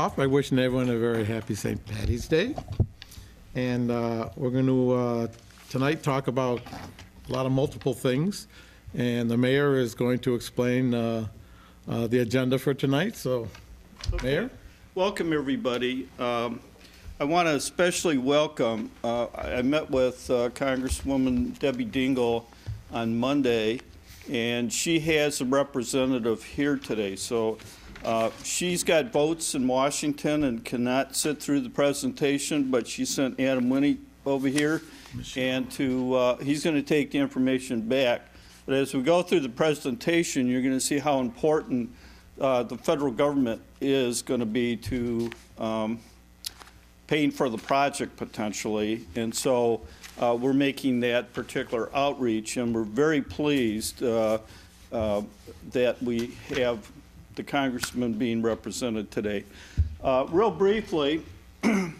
off by wishing everyone a very happy St. Patty's Day. And we're going to tonight talk about a lot of multiple things. And the mayor is going to explain the agenda for tonight. So, okay. Mayor? Welcome, everybody. I want to especially welcome, I met with Congresswoman Debbie Dingell on Monday, and she has a representative here today. So she's got votes in Washington and cannot sit through the presentation, but she sent Adam Winnie over here, and he's going to take the information back. But as we go through the presentation, you're going to see how important the federal government is going to be to paying for the project potentially. And so we're making that particular outreach, and we're very pleased that we have the congressman being represented today. Real briefly, the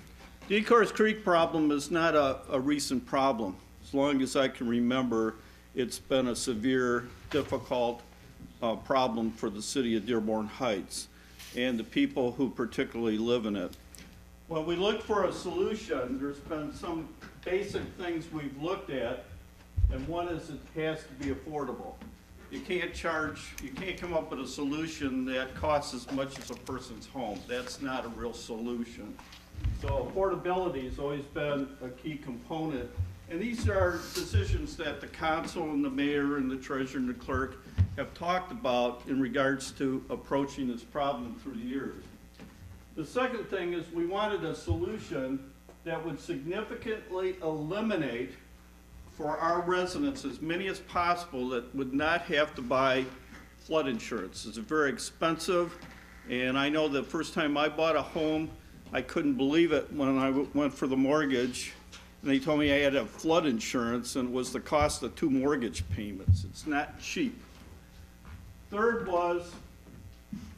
Ecorse Creek problem is not a recent problem. As long as I can remember, it's been a severe, difficult problem for the city of Dearborn Heights and the people who particularly live in it. When we look for a solution, there's been some basic things we've looked at, and one is it has to be affordable. You can't come up with a solution that costs as much as a person's home. That's not a real solution. So affordability has always been a key component. And these are decisions that the council and the mayor and the treasurer and the clerk have talked about in regards to approaching this problem through the years. The second thing is we wanted a solution that would significantly eliminate for our residents as many as possible that would not have to buy flood insurance. It's very expensive, and I know the first time I bought a home, I couldn't believe it when I went for the mortgage, and they told me I had to have flood insurance, and it was the cost of 2 mortgage payments. It's not cheap. Third was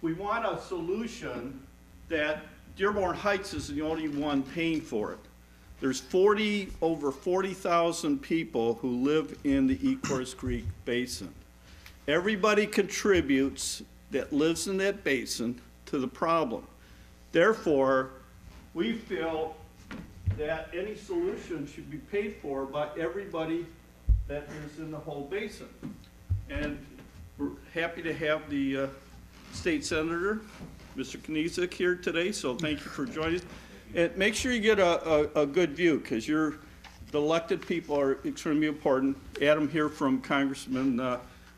we want a solution that Dearborn Heights is the only one paying for it. There's over 40,000 people who live in the Ecorse Creek Basin. Everybody contributes that lives in that basin to the problem. Therefore, we feel that any solution should be paid for by everybody that is in the whole basin. And we're happy to have the state senator, Mr. Kniezek, here today, so thank you for joining us. And make sure you get a good view, because the elected people are extremely important. Adam here from Congressman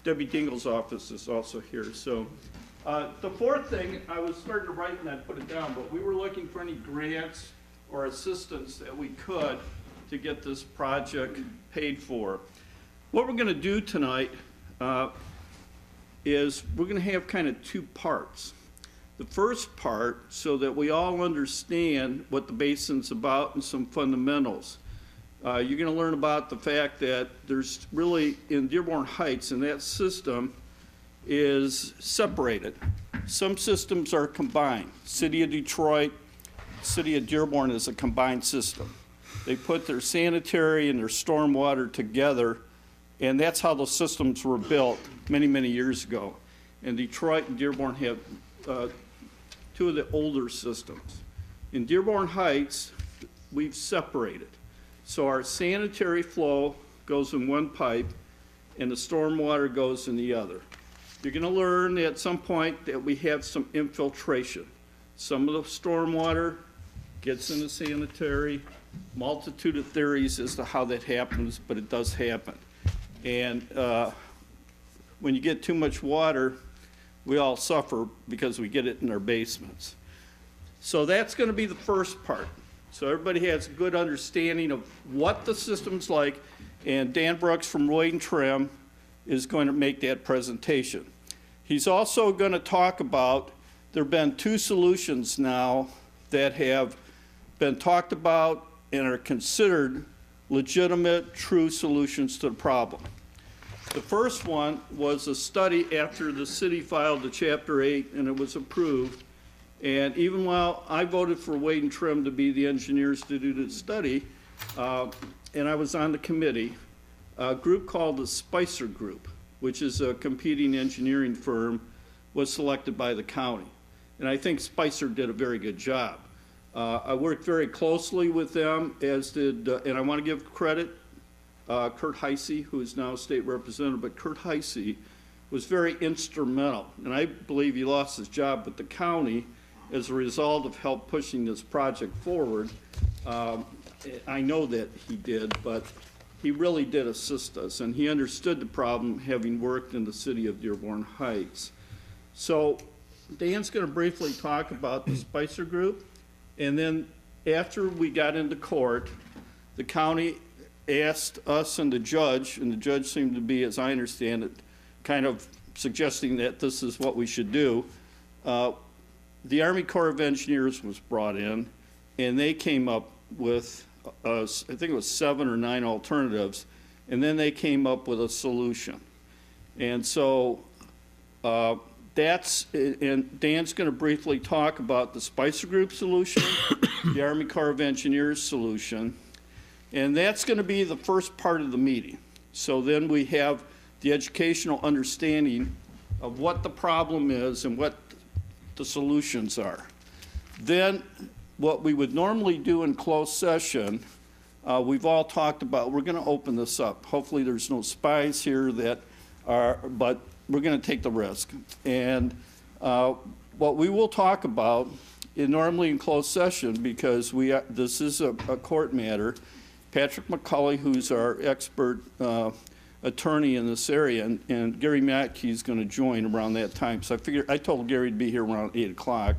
Debbie Dingell's office is also here. So the fourth thing, I was starting to write and I put it down, but we were looking for any grants or assistance that we could to get this project paid for. What we're going to do tonight is we're going to have kind of 2 parts. The first part, so that we all understand what the basin's about and some fundamentals. You're going to learn about the fact that there's really, in Dearborn Heights, and that system is separated. Some systems are combined. City of Detroit, City of Dearborn is a combined system. They put their sanitary and their stormwater together, and that's how the systems were built many, many years ago. And Detroit and Dearborn have 2 of the older systems. In Dearborn Heights, we've separated. So our sanitary flow goes in one pipe and the stormwater goes in the other. You're going to learn at some point that we have some infiltration. Some of the stormwater gets in the sanitary, multitude of theories as to how that happens, but it does happen. And when you get too much water, we all suffer because we get it in our basements. So that's going to be the first part. So everybody has a good understanding of what the system's like, and Dan Brooks from Royd & Trim is going to make that presentation. He's also going to talk about, there have been 2 solutions now that have been talked about and are considered legitimate, true solutions to the problem. The first one was a study after the city filed the Chapter 8 and it was approved. And even while I voted for Wade & Trim to be the engineers to do the study, and I was on the committee, a group called the Spicer Group, which is a competing engineering firm, was selected by the county. And I think Spicer did a very good job. I worked very closely with them, as did, and I want to give credit, Kurt Heisey, who is now state representative, but Kurt Heisey was very instrumental. And I believe he lost his job with the county as a result of help pushing this project forward. I know that he did, but he really did assist us, and he understood the problem, having worked in the city of Dearborn Heights. So Dan's going to briefly talk about the Spicer Group, and then after we got into court, the county asked us and the judge seemed to be, as I understand it, kind of suggesting that this is what we should do. The Army Corps of Engineers was brought in, and they came up with, I think it was 7 or 9 alternatives, and then they came up with a solution. And so and Dan's going to briefly talk about the Spicer Group solution, the Army Corps of Engineers solution, and that's going to be the first part of the meeting. So then we have the educational understanding of what the problem is and what the solutions are. Then what we would normally do in closed session, we've all talked about, we're going to open this up. Hopefully there's no spies here that are, but we're going to take the risk. And what we will talk about, normally in closed session, because this is a court matter, Patrick McCulley, who's our expert attorney in this area, and Gary Mackey is going to join around that time. So I told Gary to be here around 8 o'clock.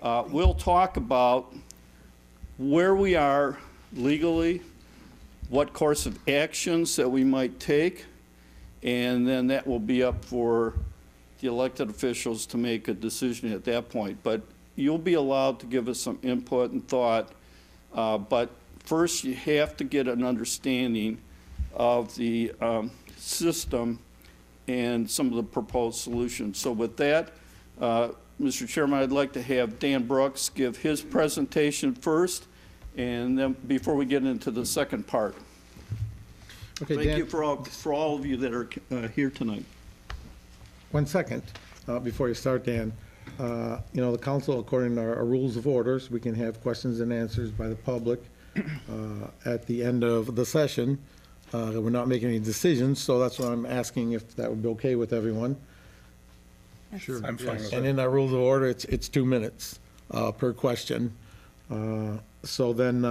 We'll talk about where we are legally, what course of actions that we might take, and then that will be up for the elected officials to make a decision at that point. But you'll be allowed to give us some input and thought, but first you have to get an understanding of the system and some of the proposed solutions. So with that, Mr. Chairman, I'd like to have Dan Brooks give his presentation first, and then before we get into the second part. Okay, Thank Dan, you for all of you that are here tonight. 1 second before you start, Dan. You know, the council, according to our rules of orders, we can have questions and answers by the public at the end of the session. We're not making any decisions, so that's why I'm asking if that would be okay with everyone. Sure. I'm fine with And it. in our rules of order, it's 2 minutes per question. So then,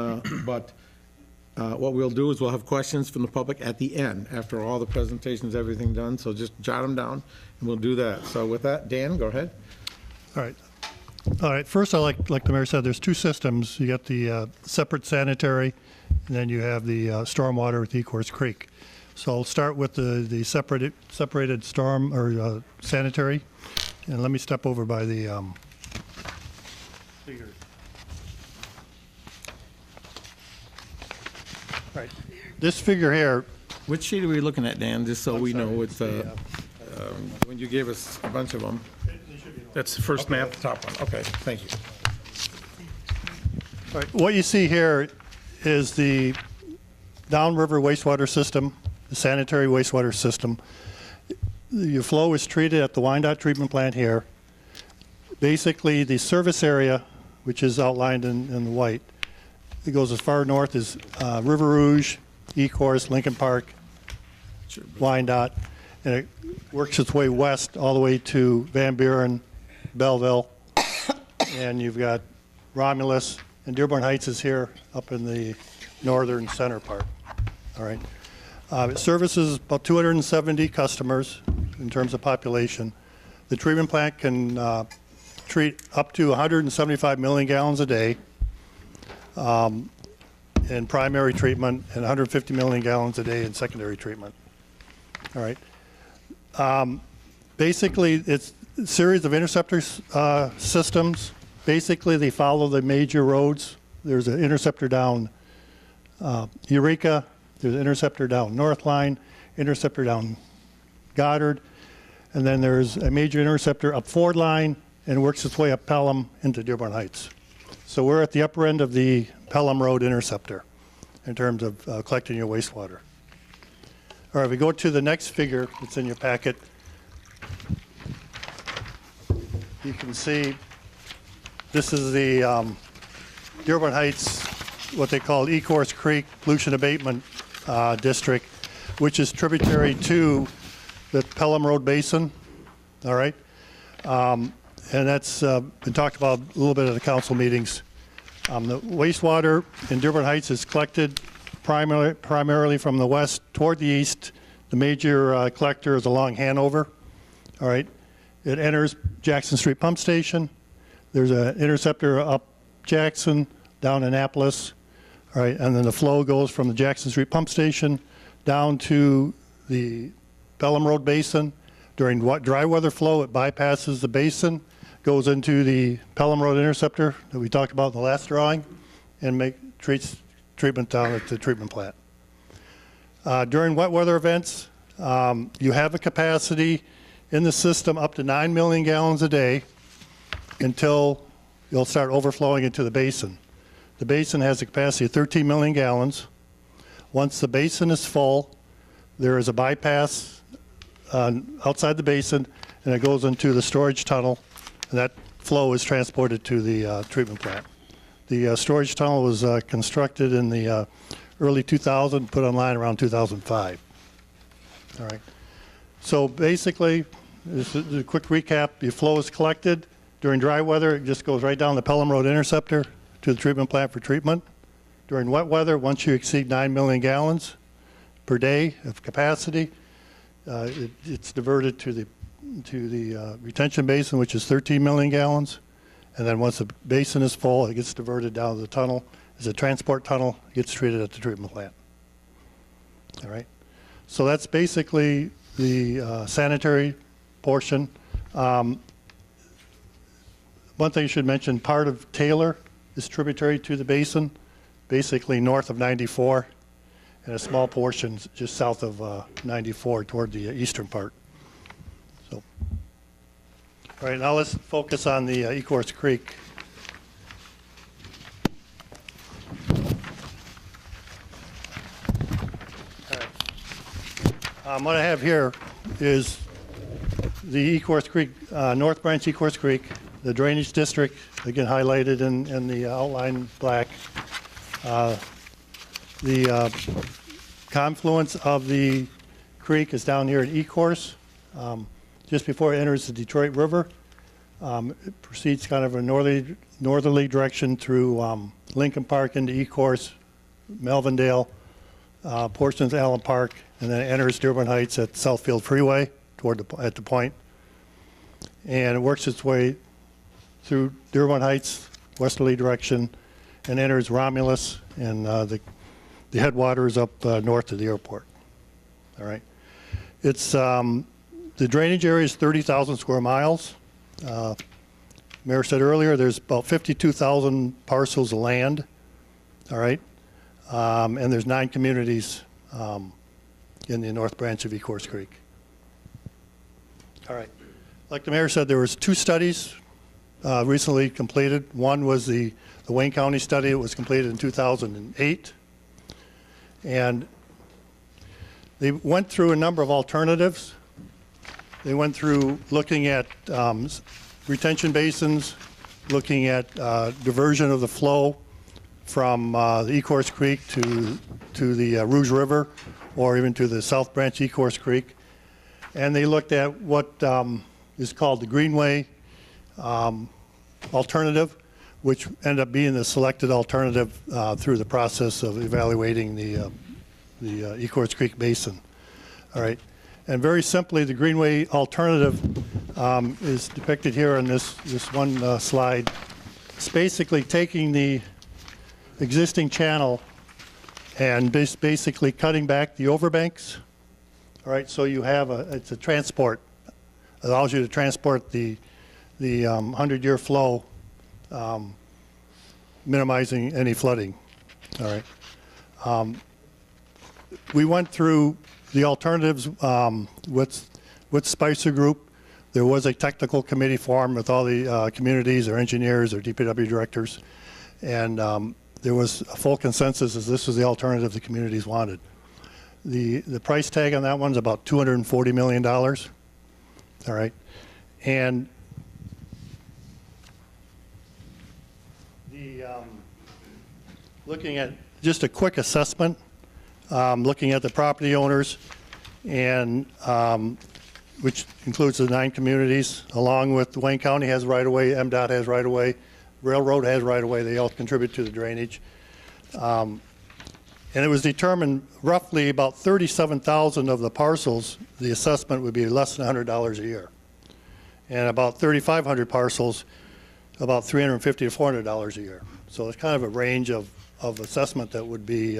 what we'll do is we'll have questions from the public at the end, after all the presentations, everything done. So just jot them down, and we'll do that. So with that, Dan, go ahead. All right. All right. First, like the mayor said, there's 2 systems. You got the separate sanitary, and then you have the stormwater with Ecorse Creek. So I'll start with the separated storm or sanitary, and let me step over by the figures. All right. This figure here. Which sheet are we looking at, Dan, just so we know it's it's, when you gave us a bunch of them? That's the first map. Top one, okay, thank you. All right. What you see here is the downriver wastewater system, the sanitary wastewater system. Your flow is treated at the Wyandotte treatment plant here. Basically, the service area, which is outlined in the white, it goes as far north as River Rouge, Ecorse, Lincoln Park, Wyandotte, and it works its way west all the way to Van Buren, Belleville, and you've got Romulus, and Dearborn Heights is here up in the northern center part. All right. It services about 270 customers in terms of population. The treatment plant can treat up to 175 million gallons a day in primary treatment and 150 million gallons a day in secondary treatment. All right. Basically, it's a series of interceptor systems. Basically, they follow the major roads. There's an interceptor down Eureka. There's an interceptor down North Line, interceptor down Goddard, and then there's a major interceptor up Ford Line and works its way up Pelham into Dearborn Heights. So we're at the upper end of the Pelham Road interceptor in terms of collecting your wastewater. All right, we go to the next figure that's in your packet. You can see This is the Dearborn Heights, what they call Ecorse Creek Pollution Abatement District, which is tributary to the Pelham Road Basin. All right. And that's been talked about a little bit at the council meetings. The wastewater in Dearborn Heights is collected primarily from the west toward the east. The major collector is along Hanover. All right. It enters Jackson Street Pump Station. There's an interceptor up Jackson, down Annapolis. All right. And then the flow goes from the Jackson Street Pump Station down to the Pelham Road Basin. During dry weather flow, it bypasses the basin, goes into the Pelham Road interceptor that we talked about in the last drawing, and treats treatment down at the treatment plant. During wet weather events, you have a capacity in the system up to 9 million gallons a day until you'll start overflowing into the basin. The basin has a capacity of 13 million gallons. Once the basin is full, there is a bypass outside the basin, and it goes into the storage tunnel, and that flow is transported to the treatment plant. The storage tunnel was constructed in the early 2000, put online around 2005. All right. So basically, this is a quick recap. Your flow is collected. During dry weather, it just goes right down the Pelham Road interceptor to the treatment plant for treatment. During wet weather, once you exceed 9 million gallons per day of capacity, it's diverted to the retention basin, which is 13 million gallons. And then once the basin is full, it gets diverted down to the tunnel. As a transport tunnel, it gets treated at the treatment plant. All right. So that's basically the sanitary portion. One thing I should mention, part of Taylor is tributary to the basin, basically north of 94, and a small portion just south of 94 toward the eastern part. So, all right, now let's focus on the Ecorse Creek. All right. What I have here is the Ecorse Creek, North Branch Ecorse Creek, the drainage district, again highlighted in the outline black. The confluence of the creek is down here at Ecorse, just before it enters the Detroit River. It proceeds kind of a northerly direction through Lincoln Park into Ecorse, Melvindale, portions of Allen Park, and then it enters Dearborn Heights at Southfield Freeway at the point. And it works its way through Dearborn Heights, westerly direction, and enters Romulus, and the headwaters up north of the airport. All right. It's the drainage area is 30,000 square miles. Mayor said earlier there's about 52,000 parcels of land. All right. And there's 9 communities in the North Branch of Ecorse Creek. All right. Like the mayor said, there was 2 studies recently completed. One was the Wayne County study. It was completed in 2008. And they went through a number of alternatives. They went through looking at retention basins, looking at diversion of the flow from the Ecorse Creek to the Rouge River, or even to the South Branch Ecorse Creek. And they looked at what is called the Greenway alternative, which ended up being the selected alternative through the process of evaluating the Ecorse Creek Basin. All right, and very simply, the Greenway alternative is depicted here in this one slide. It's basically taking the existing channel and basically cutting back the overbanks. All right, so you have it's a transport. It allows you to transport the 100-year flow, minimizing any flooding. All right. We went through the alternatives with Spicer Group. There was a technical committee formed with all the communities, or engineers, or DPW directors, and there was a full consensus as this was the alternative the communities wanted. The price tag on that one's about $240 million. All right, and looking at just a quick assessment, looking at the property owners, and which includes the 9 communities, along with Wayne County has right-of-way, MDOT has right-of-way, Railroad has right-of-way. They all contribute to the drainage. And it was determined roughly about 37,000 of the parcels, the assessment would be less than $100 a year. And about 3,500 parcels, about $350 to $400 a year. So it's kind of a range of assessment that would be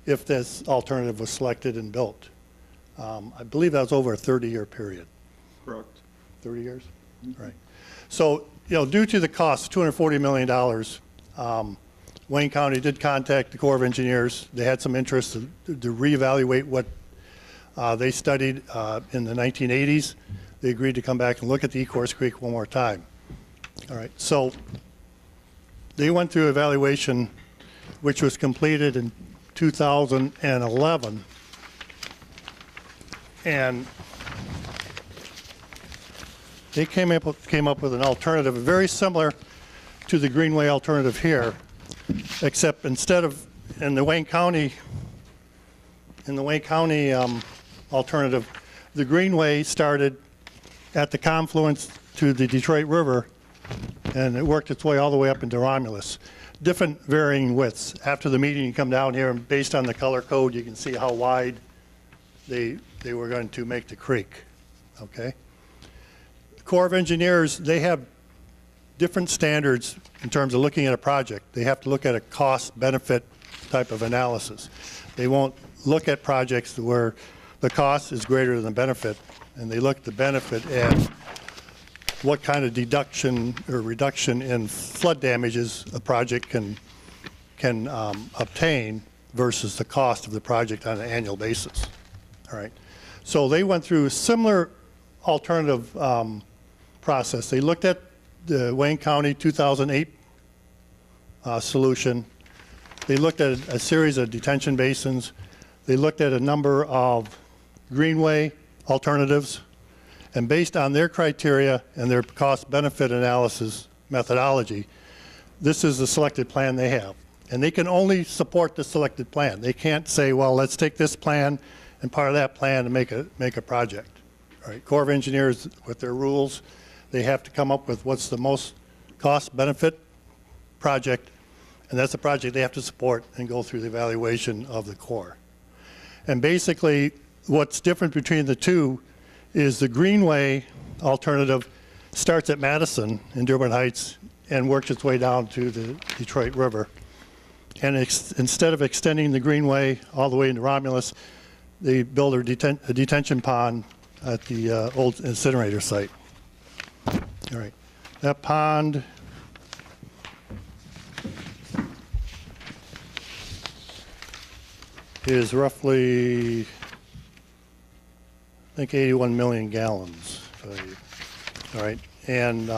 if this alternative was selected and built. I believe that was over a 30-year period. Correct. 30 years? Right. So, due to the cost, $240 million, Wayne County did contact the Corps of Engineers. They had some interest to reevaluate what they studied in the 1980s. They agreed to come back and look at the Ecorse Creek one more time. All right. So they went through evaluation, which was completed in 2011. And they came up with an alternative very similar to the Greenway alternative here, except instead of in the Wayne County alternative, the Greenway started at the confluence to the Detroit River, and it worked its way all the way up into Romulus. Different varying widths. After the meeting, you come down here, and based on the color code, you can see how wide they were going to make the creek, okay? The Corps of Engineers, they have different standards in terms of looking at a project. They have to look at a cost-benefit type of analysis. They won't look at projects where the cost is greater than the benefit, and they look at the benefit and what kind of deduction or reduction in flood damages a project can obtain versus the cost of the project on an annual basis. All right. So they went through a similar alternative process. They looked at the Wayne County 2008 solution. They looked at a series of detention basins. They looked at a number of greenway alternatives. And based on their criteria and their cost-benefit analysis methodology, this is the selected plan they have. And they can only support the selected plan. They can't say, well, let's take this plan and part of that plan to make a project. All right, Corps of Engineers, with their rules, they have to come up with what's the most cost-benefit project, and that's a project they have to support and go through the evaluation of the Corps. And basically, what's different between the two is the Greenway alternative starts at Madison in Dearborn Heights and works its way down to the Detroit River. And instead of extending the Greenway all the way into Romulus, they build a detention pond at the old incinerator site. All right. That pond is roughly, I think, 81 million gallons. All right. And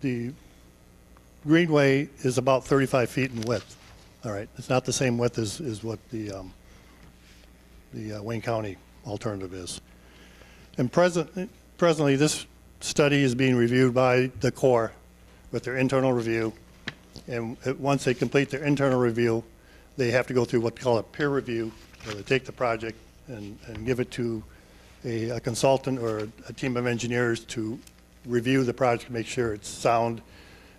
the greenway is about 35 feet in width. All right, it's not the same width as what the Wayne County alternative is. And presently, this study is being reviewed by the Corps with their internal review. And once they complete their internal review, they have to go through what's called a peer review, where they take the project and give it to a consultant or a team of engineers to review the project, make sure it's sound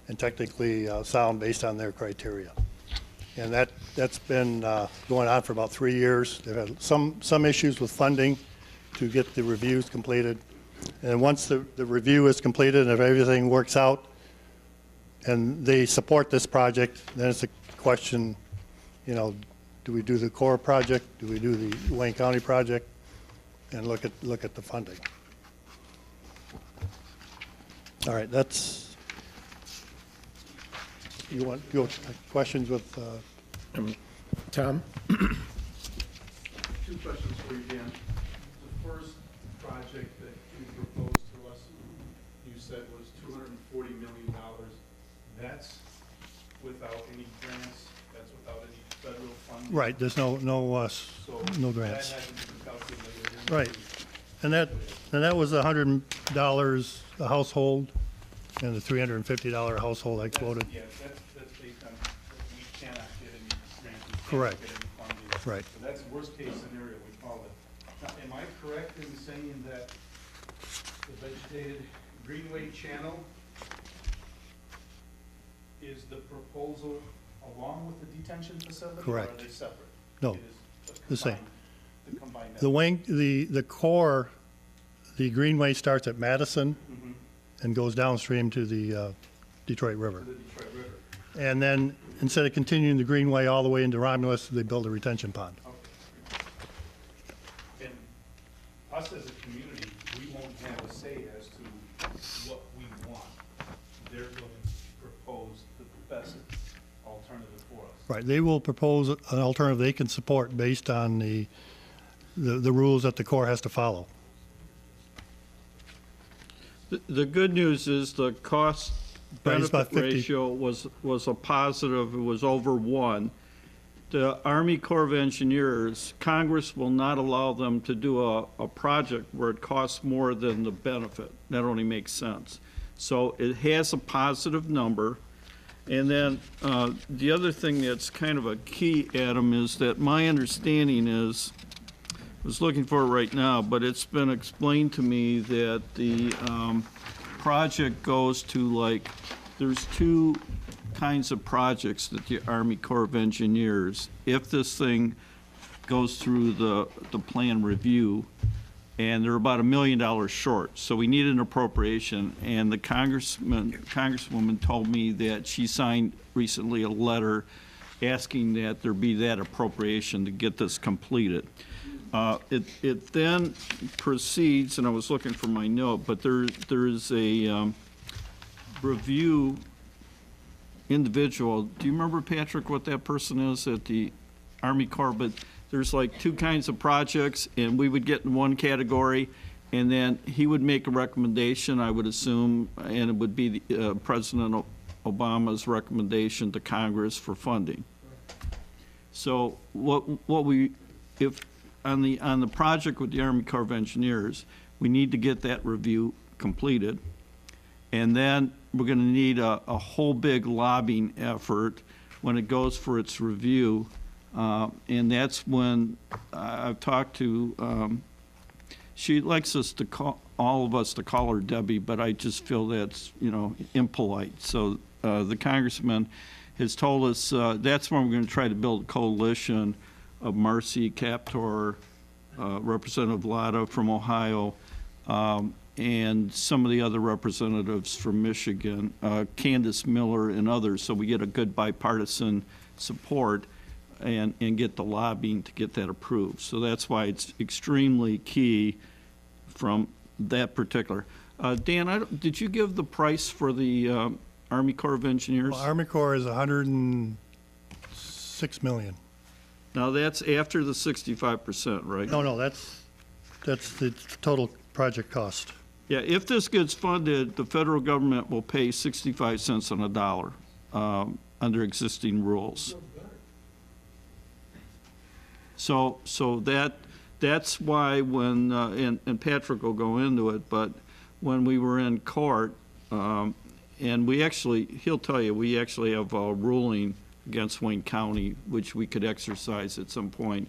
and technically sound based on their criteria. And that's been going on for about 3 years. They've had some issues with funding to get the reviews completed. And once the review is completed and if everything works out and they support this project, then it's a question, do we do the Corps project? Do we do the Wayne County project? And look at the funding. All right, that's. You want questions with Tom? Two questions for you, Dan. The first project that you proposed to us, you said was $240 million. That's without any grants. That's without any federal funding. right. There's no grants. That hasn't been calculated in. Right, and that was $100 a household And the $350 household I quoted. Yeah, that's based on, we cannot get any grants. We cannot Correct. get any funding. Right. So that's worst case scenario, we call it. Now, am I correct in saying that the vegetated greenway channel is the proposal along with the detention facility? Correct. Or are they separate? No, It is the same. The combined. The wing, the core, the greenway starts at Madison and goes downstream to the Detroit River. To the Detroit River. And then, instead of continuing the greenway all the way into Romulus, they build a retention pond. Okay. And us as a community, we won't have a say as to what we want. They're going to propose the best alternative for us. Right, they will propose an alternative they can support based on the rules that the Corps has to follow. The good news is the cost Right, it's about benefit 50. ratio was a positive, it was over 1. The Army Corps of Engineers, Congress will not allow them to do a project where it costs more than the benefit. That only makes sense. So it has a positive number. And then the other thing that's kind of a key, Adam, is that my understanding is, I was looking for it right now, but it's been explained to me that the project goes to, like, there's 2 kinds of projects that the Army Corps of Engineers, if this thing goes through the plan review, and they're about $1 million short. So we need an appropriation, and the congresswoman told me that she signed recently a letter asking that there be that appropriation to get this completed. It then proceeds, and I was looking for my note, but there is a review individual. Do you remember, Patrick, what that person is at the Army Corps? But there's like 2 kinds of projects, and we would get in one category, and then he would make a recommendation, I would assume, and it would be President Obama's recommendation to Congress for funding. So if on the project with the Army Corps of Engineers, we need to get that review completed, and then we're going to need a whole big lobbying effort when it goes for its review, and that's when I've talked to. She likes us to call all of us to call her Debbie, but I just feel that's impolite. So the congressman has told us that's when we're going to try to build a coalition of Marcy Kaptor, Representative Latta from Ohio, and some of the other representatives from Michigan, Candace Miller and others, so we get a good bipartisan support and get the lobbying to get that approved. So that's why it's extremely key from that particular. Dan, did you give the price for the Army Corps of Engineers? Well, Army Corps is $106 million. Now, that's after the 65%, right? No, that's the total project cost. Yeah, if this gets funded, the federal government will pay 65 cents on a dollar under existing rules. So that's why when, and Patrick will go into it, but when we were in court, and he'll tell you, we actually have a ruling against Wayne County, which we could exercise at some point.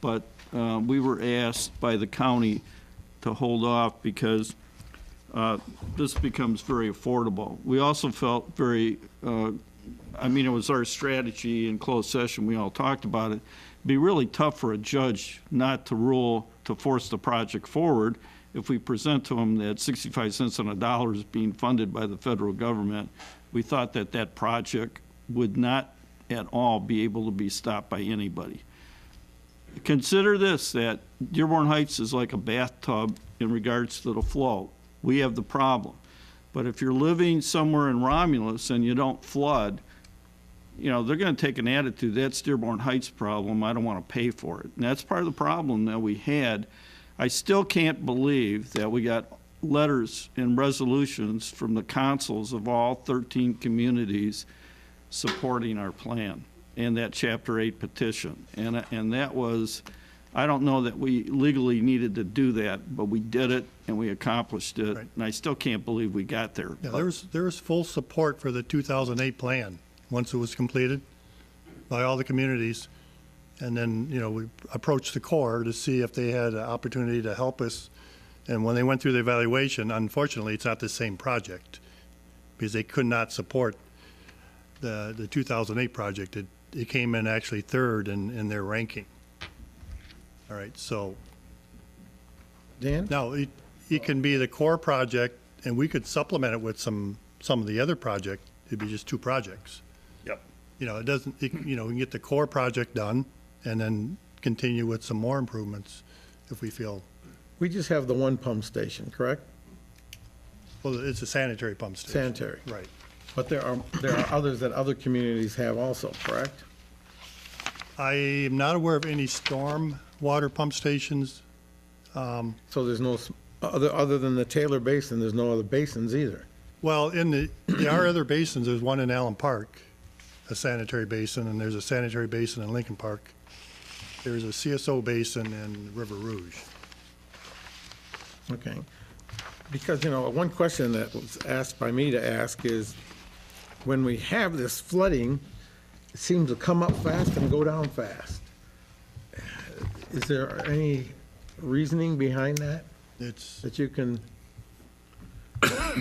But we were asked by the county to hold off because this becomes very affordable. We also felt very, it was our strategy in closed session, we all talked about it. It'd be really tough for a judge not to rule to force the project forward if we present to him that 65 cents on a dollar is being funded by the federal government. We thought that project would not at all be able to be stopped by anybody. Consider this, that Dearborn Heights is like a bathtub in regards to the flow. We have the problem. But if you're living somewhere in Romulus and you don't flood, they're going to take an attitude, that's Dearborn Heights' problem, I don't want to pay for it. And that's part of the problem that we had. I still can't believe that we got letters and resolutions from the consuls of all 13 communities supporting our plan and that Chapter 8 petition. And that was, I don't know that we legally needed to do that, but we did it and we accomplished it. Right. And I still can't believe we got there. Yeah, there was full support for the 2008 plan once it was completed by all the communities. And then, we approached the Corps to see if they had an opportunity to help us. And when they went through the evaluation, unfortunately, it's not the same project because they could not support the 2008 project. It came in actually third in their ranking. All right, so Dan? now it can be the core project, and we could supplement it with some of the other project. It'd be just two projects. Yep. It doesn't, we can get the core project done and then continue with some more improvements if we feel, We just have the one pump station, correct? well, it's a sanitary pump station. Sanitary. Right. But there are others that other communities have also, correct? I am not aware of any storm water pump stations. So there's no, other than the Taylor Basin, there's no other basins either. Well, there are other basins. There's one in Allen Park, a sanitary basin, and there's a sanitary basin in Lincoln Park. There's a CSO basin in River Rouge. Okay. Because, one question that was asked by me to ask is, when we have this flooding, it seems to come up fast and go down fast. Is there any reasoning behind that, It's that you can,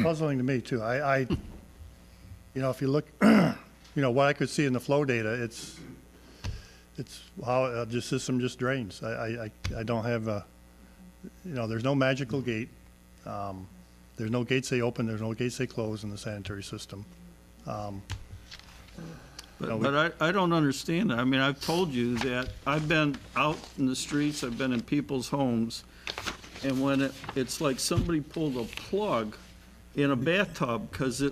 puzzling to me, too. If you look, what I could see in the flow data, it's how the system just drains. I don't have there's no magical gate. There's no gates they open, there's no gates they close in the sanitary system. But I don't understand that. I mean, I've told you that I've been out in the streets, I've been in people's homes, and when it's like somebody pulled a plug in a bathtub, because and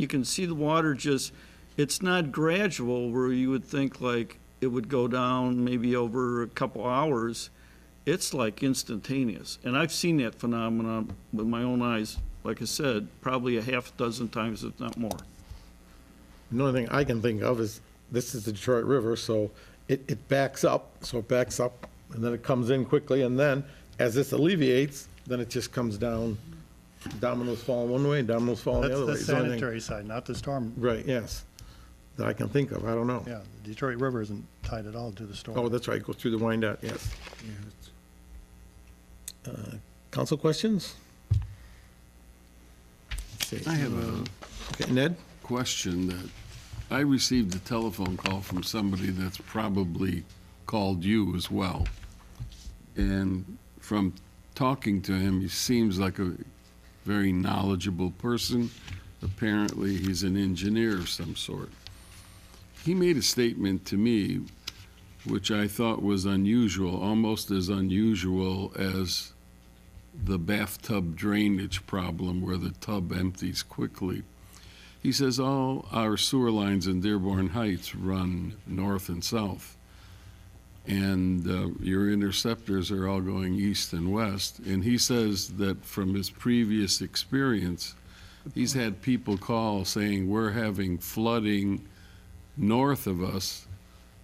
you can see the water it's not gradual where you would think like it would go down maybe over a couple hours. It's like instantaneous. And I've seen that phenomenon with my own eyes, like I said, probably a half dozen times, if not more. the only thing I can think of is, this is the Detroit River, so it backs up, and then it comes in quickly, and then, as this alleviates, then it just comes down, dominoes fall one way, dominoes fall the That's other way. the It's the only thing- sanitary side, not the storm. Right, yes, that I can think of, I don't know. Yeah, the Detroit River isn't tied at all to the storm. Oh, that's right, go through the Wyandotte, yes. Council questions? Let's see. I have a Okay, Ned? question that I received a telephone call from somebody that's probably called you as well. And from talking to him, he seems like a very knowledgeable person. Apparently, he's an engineer of some sort. He made a statement to me which I thought was unusual, almost as unusual as the bathtub drainage problem where the tub empties quickly. He says all our sewer lines in Dearborn Heights run north and south, and your interceptors are all going east and west. And he says that from his previous experience, he's had people call saying, we're having flooding north of us,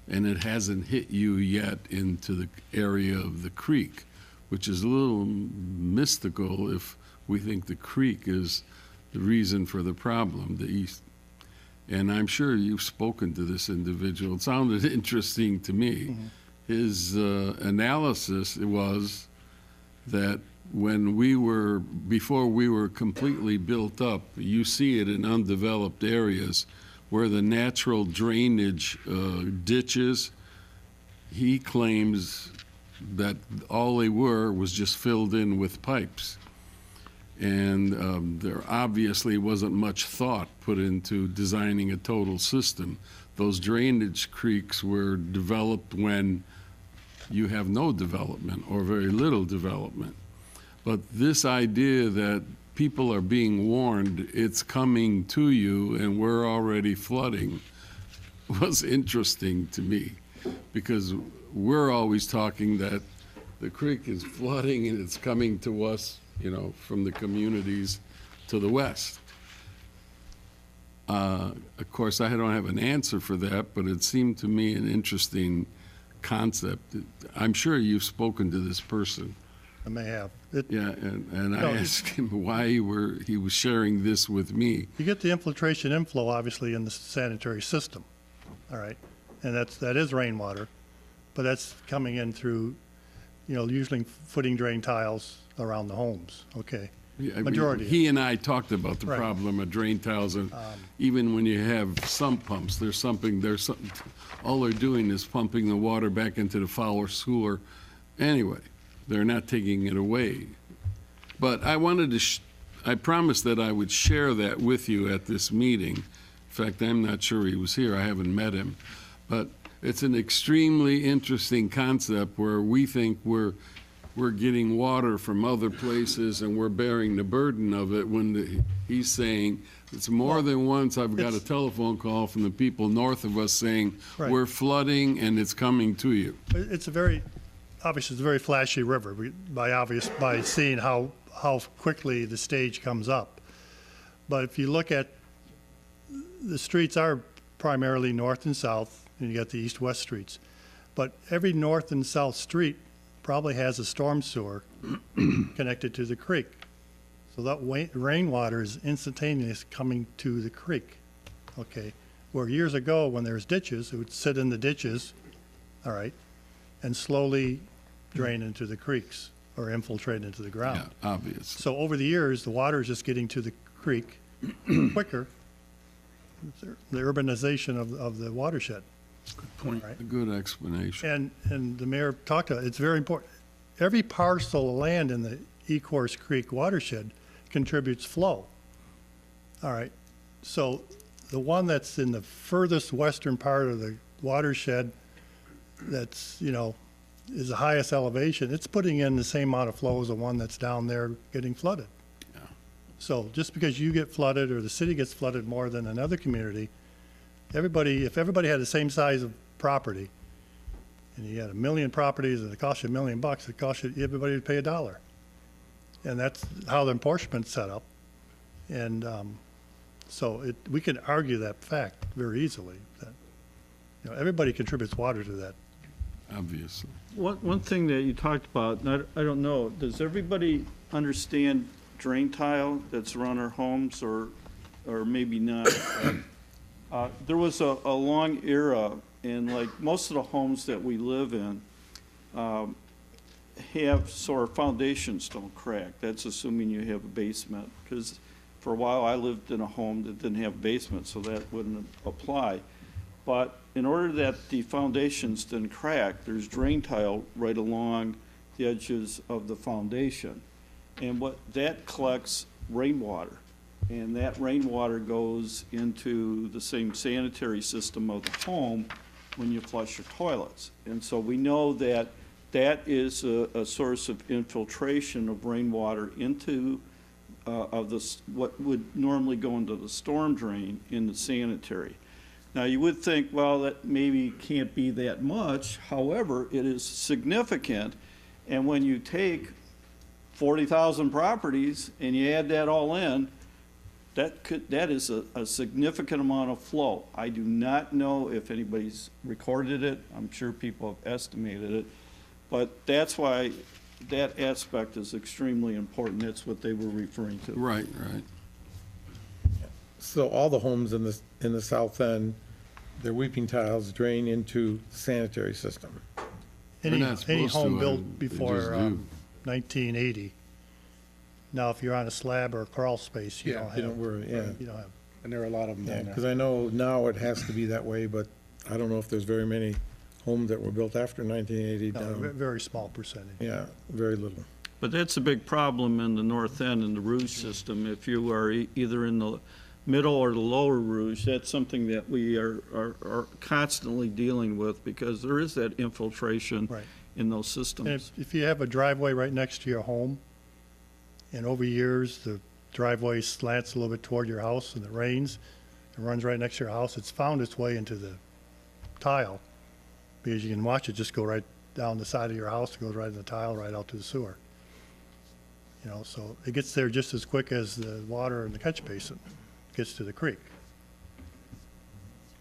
and it hasn't hit you yet into the area of the creek, which is a little mystical if we think the creek is the reason for the problem, the east. And I'm sure you've spoken to this individual. It sounded interesting to me. Mm-hmm. His analysis was that before we were completely built up, you see it in undeveloped areas where the natural drainage ditches, he claims that all they were was just filled in with pipes. And there obviously wasn't much thought put into designing a total system. Those drainage creeks were developed when you have no development or very little development. But this idea that people are being warned it's coming to you and we're already flooding was interesting to me, because we're always talking that the creek is flooding and it's coming to us, from the communities to the west. Of course, I don't have an answer for that, but it seemed to me an interesting concept. I'm sure you've spoken to this person. I may have. Yeah, and I No, asked him why he was sharing this with me. You get the infiltration inflow, obviously, in the sanitary system, all right? And that is rainwater, but that's coming in through, usually footing drain tiles around the homes, okay? I mean, Majority. He and I talked about the Right. problem of drain tiles, and even when you have sump pumps, all they're doing is pumping the water back into the foul sewer. Anyway, they're not taking it away. But I wanted to, I promised that I would share that with you at this meeting. In fact, I'm not sure he was here, I haven't met him. But it's an extremely interesting concept where we think we're getting water from other places and we're bearing the burden of it when he's saying, it's more than once I've got a telephone call from the people north of us saying, Right. we're flooding and it's coming to you. It's a very flashy river by seeing how quickly the stage comes up. But if you look at, the streets are primarily north and south, and you got the east-west streets. But every north and south street probably has a storm sewer connected to the creek. So that rainwater is instantaneous coming to the creek, okay? Where years ago, when there was ditches, it would sit in the ditches, all right, and slowly drain into the creeks or infiltrate into the Yeah, ground. obvious. So over the years, the water is just getting to the creek quicker. The urbanization of the watershed. Good point. Right. A good explanation. And the mayor talked about it. It's very important. Every parcel of land in the Ecorse Creek watershed contributes flow. All right. So the one that's in the furthest western part of the watershed that's, is the highest elevation, it's putting in the same amount of flow as the one that's down there getting flooded. Yeah. So just because you get flooded or the city gets flooded more than another community, if everybody had the same size of property, and you had 1 million properties and it cost you $1 million, it cost you, everybody would pay $1. And that's how the apportionment's set up. And we can argue that fact very easily, that everybody contributes water to that. Obviously. One thing that you talked about, and I don't know, does everybody understand drain tile that's around our homes, or maybe not? There was a long era, and like most of the homes that we live in have, so our foundations don't crack. That's assuming you have a basement, because for a while I lived in a home that didn't have a basement, so that wouldn't apply. But in order that the foundations didn't crack, there's drain tile right along the edges of the foundation. And that collects rainwater. And that rainwater goes into the same sanitary system of the home when you flush your toilets. And so we know that that is a source of infiltration of rainwater into what would normally go into the storm drain in the sanitary. Now, you would think, well, that maybe can't be that much. However, it is significant. And when you take 40,000 properties and you add that all in, that is a significant amount of flow. I do not know if anybody's recorded it. I'm sure people have estimated it. But that's why that aspect is extremely important. That's what they were referring to. Right, right. So all the homes in the south end, their weeping tiles drain into the sanitary system. They're not Any supposed to, home built they before just do. 1980. Now, if you're on a slab or a crawl space, you Yeah, don't You have. don't worry, yeah. You don't have. And there are a lot of them Yeah, down because there. I know now it has to be that way, but I don't know if there's very many homes that were built after 1980 No, down. very small percentage. Yeah, very little. But that's a big problem in the north end in the Rouge system. If you are either in the middle or the lower Rouge, that's something that we are constantly dealing with, because there is that infiltration Right. in those And systems. if you have a driveway right next to your home, and over years, the driveway slants a little bit toward your house and it rains, it runs right next to your house, it's found its way into the tile, because you can watch it just go right down the side of your house, it goes right in the tile, right out to the sewer. So it gets there just as quick as the water in the catch basin gets to the creek.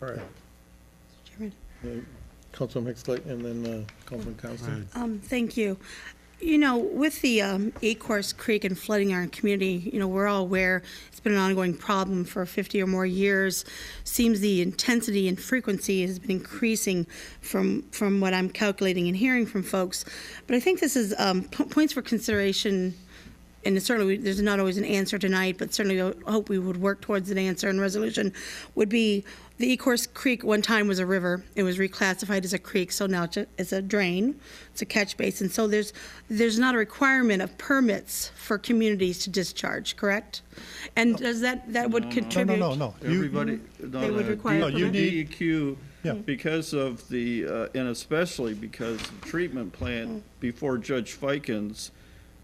All right. Chairman, Councilman Hicksley, and then Councilman Constant. Thank you. With the Acorse Creek and flooding our community, we're all aware it's been an ongoing problem for 50 or more years. Seems the intensity and frequency has been increasing from what I'm calculating and hearing from folks. But I think this is points for consideration, and certainly there's not always an answer tonight, but certainly I hope we would work towards an answer and resolution, would be the Ecorse Creek one time was a river. It was reclassified as a creek, so now it's a drain. It's a catch basin. So there's not a requirement of permits for communities to discharge, correct? And does that would contribute? No. Everybody, They would require No, you permit? need- DEQ, Yeah. because of the, and especially because the treatment plant before Judge Fikens,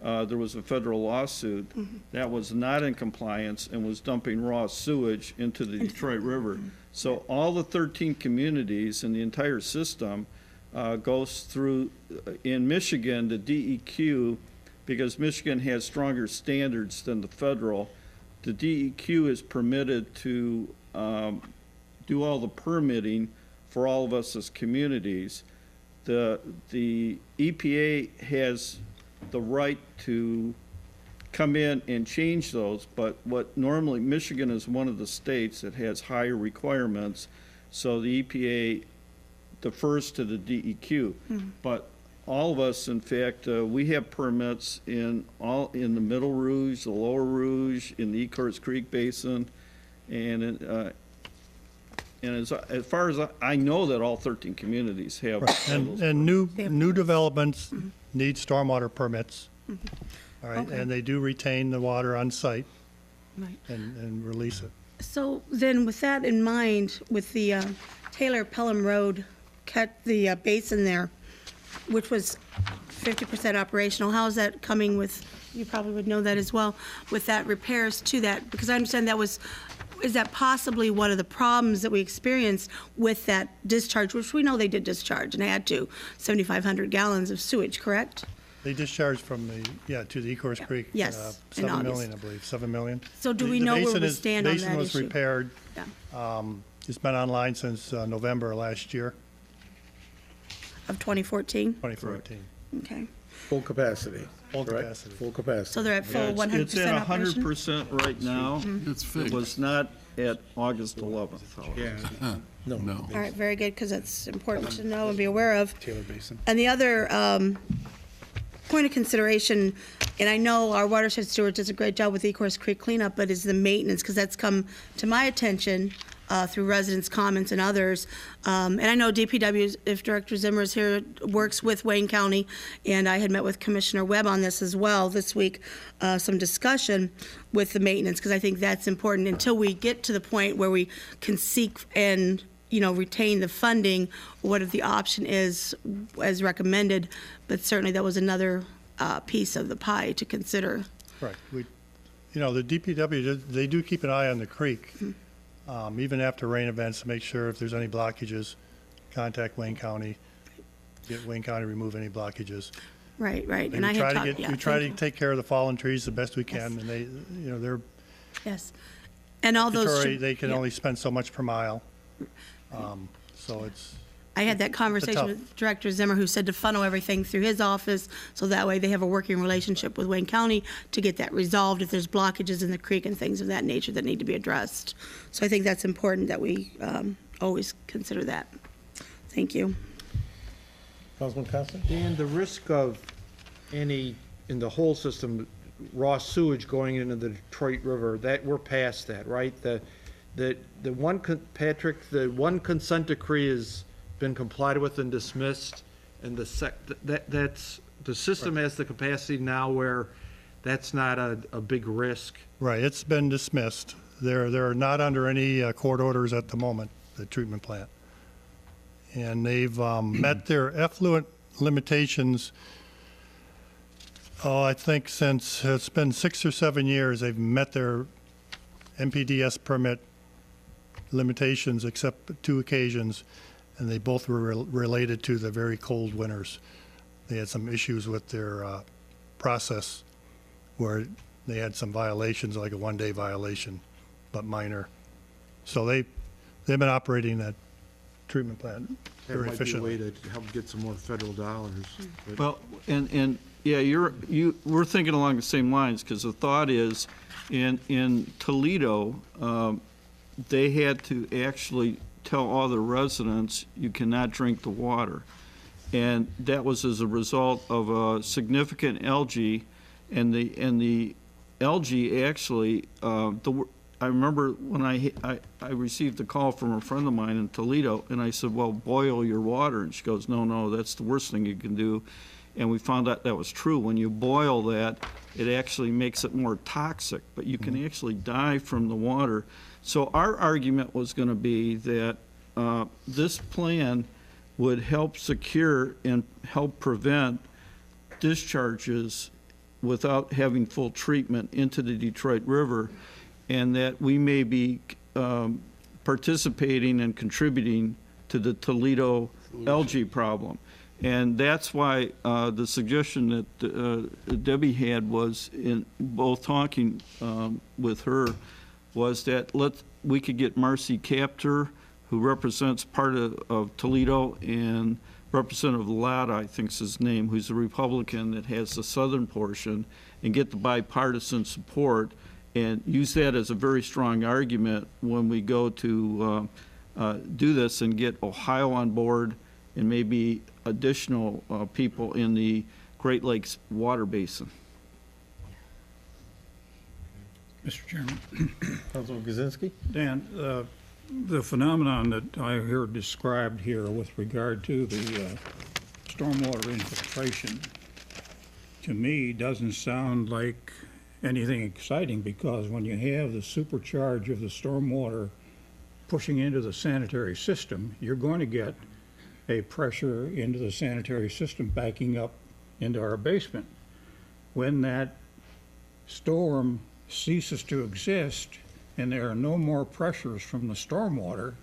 there was a federal lawsuit that was not in compliance and was dumping raw sewage into the Detroit River. So all the 13 communities in the entire system goes through, in Michigan, the DEQ, because Michigan has stronger standards than the federal, the DEQ is permitted to do all the permitting for all of us as communities. The EPA has the right to come in and change those, but what normally, Michigan is one of the states that has higher requirements, so the EPA defers to the DEQ. But all of us, in fact, we have permits in the Middle Rouge, the Lower Rouge, in the Ecorse Creek Basin, and as far as I know that all 13 communities have. Right, all those and new They have new permits. developments need stormwater permits. All right, Okay. and they do retain the water on site Right. and release it. So then with that in mind, with the Taylor Pelham Road, the basin there, which was 50% operational, how is that coming with, you probably would know that as well, with that repairs to that? Because I understand is that possibly one of the problems that we experienced with that discharge, which we know they did discharge and they had 7,500 gallons of sewage, correct? They discharged from to the Ecorse Creek. Yes, in 7 August. million, I believe, 7 million. So do The- we the know where basin we is- stand on that Basin was issue? repaired. Yeah, It's been online since November last year, of 2014? 2014. Okay. Full capacity. Full correct? capacity. Full capacity. So they're at full 100% It's at operation? 100% right now. It's It fixed. was not at August 11th, however. No. No. All right, very good, because that's important to know and be aware of. Taylor Basin. And the other point of consideration, and I know our watershed steward does a great job with Ecorse Creek cleanup, but is the maintenance, because that's come to my attention through residents' comments and others. And I know DPW, if Director Zimmer is here, works with Wayne County, and I had met with Commissioner Webb on this as well this week, some discussion with the maintenance, because I think that's important until we get to the point where we can seek and retain the funding, what if the option is as recommended, but certainly that was another piece of the pie to consider. Right. The DPW, they do keep an eye on the creek, even after rain events, to make sure if there's any blockages, contact Wayne County, get Wayne County to remove any blockages. Right, right, We and I try had to talked, get, yeah, we try thank to you. take care of the fallen trees the best we can, Yes. and they're Yes, and all those. mandatory, they can yeah. only spend so much per mile. So it's, I had that conversation tough. with Director Zimmer, who said to funnel everything through his office, so that way they have a working relationship with Wayne County to get that resolved if there's blockages in the creek and things of that nature that need to be addressed. So I think that's important that we always consider that. Thank you. Councilman Constant? Dan, the risk of any, in the whole system, raw sewage going into the Detroit River, that, we're past that, right? The one, Patrick, the one consent decree has been complied with and dismissed, and that's, the system has the capacity now where that's not a big risk. right, it's been dismissed. They're not under any court orders at the moment, the treatment plant. And they've met their effluent limitations, I think since, it's been 6 or 7 years, they've met their MPDS permit limitations except 2 occasions, and they both were related to the very cold winters. They had some issues with their process where they had some violations, like a 1-day violation, but minor. So they've been operating at treatment plant That very might be a way efficiently. to help get some more federal dollars. but- Well, and, yeah, we're thinking along the same lines, because the thought is, in Toledo, they had to actually tell all the residents, you cannot drink the water. And that was as a result of a significant algae, and the algae actually, I remember when I received a call from a friend of mine in Toledo, and I said, well, boil your water. And she goes, no, that's the worst thing you can do. And we found out that was true. When you boil that, it actually makes it more toxic, but you can actually die from the water. So our argument was going to be that this plan would help secure and help prevent discharges without having full treatment into the Detroit River, and that we may be participating and contributing to the Toledo algae problem. And that's why the suggestion that Debbie had was, in both talking with her, was that we could get Marcy Capter, who represents part of Toledo, and Representative Latta, I think's his name, who's a Republican that has the southern portion, and get the bipartisan support, and use that as a very strong argument when we go to do this, and get Ohio on board, and maybe additional people in the Great Lakes water basin. Mr. Chairman, Councilman Kozinski? Dan, the phenomenon that I heard described here with regard to the stormwater infiltration, to me, doesn't sound like anything exciting, because when you have the supercharge of the stormwater pushing into the sanitary system, you're going to get a pressure into the sanitary system backing up into our basement. When that storm ceases to exist and there are no more pressures from the stormwater,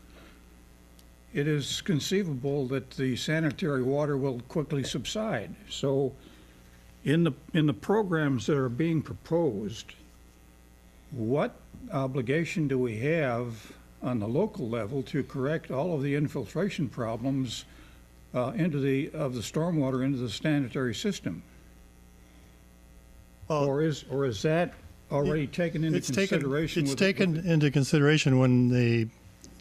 it is conceivable that the sanitary water will quickly subside. So in the programs that are being proposed, what obligation do we have on the local level to correct all of the infiltration problems of the stormwater into the sanitary system? Or is that already taken into consideration? It's taken into consideration when they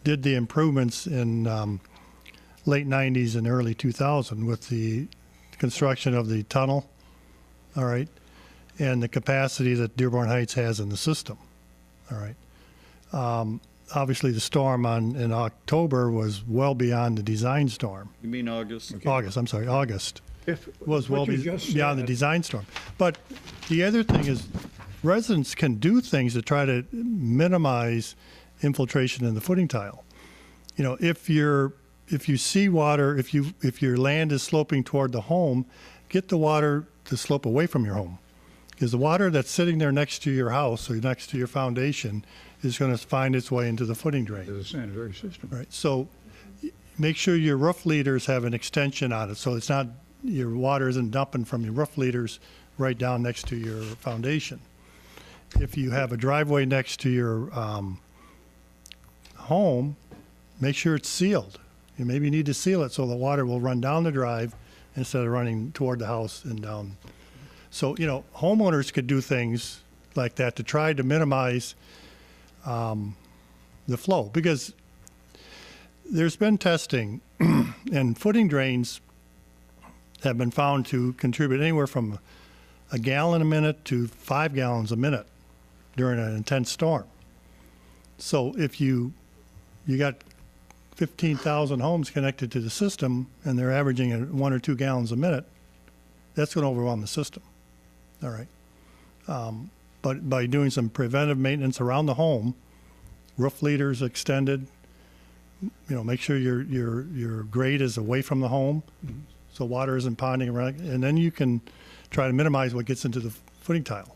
did the improvements in late 90s and early 2000 with the construction of the tunnel, all right, and the capacity that Dearborn Heights has in the system, all right. Obviously, the storm in October was well beyond the design storm. You mean August? August was well what you just beyond the said- design storm. But the other thing is, residents can do things to try to minimize infiltration in the footing tile. You know, if you see water, if your land is sloping toward the home, get the water to slope away from your home, because the water that's sitting there next to your house or next to your foundation is going to find its way into the footing drain. To the sanitary system. Right. So make sure your roof leaders have an extension on it, so it's not, your water isn't dumping from your roof leaders right down next to your foundation. If you have a driveway next to your home, make sure it's sealed. You maybe need to seal it so the water will run down the drive instead of running toward the house and down. So, you know, homeowners could do things like that to try to minimize the flow, because there's been testing and footing drains have been found to contribute anywhere from a gallon a minute to 5 gallons a minute during an intense storm. So if you got 15,000 homes connected to the system and they're averaging 1 or 2 gallons a minute, that's going to overwhelm the system. All right. But by doing some preventive maintenance around the home, roof leaders extended, you know, make sure your grate is away from the home, so water isn't ponding around, and then you can try to minimize what gets into the footing tile.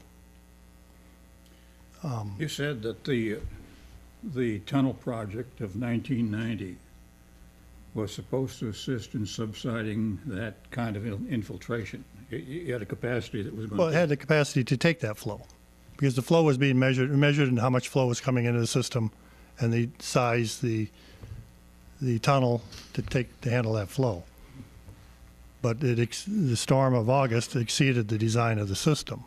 You said that the tunnel project of 1990 was supposed to assist in subsiding that kind of infiltration. You had a capacity that was going to... Well, it had the capacity to take that flow, because the flow was being measured and how much flow was coming into the system, and the size, the the tunnel to handle that flow. But the storm of August exceeded the design of the system.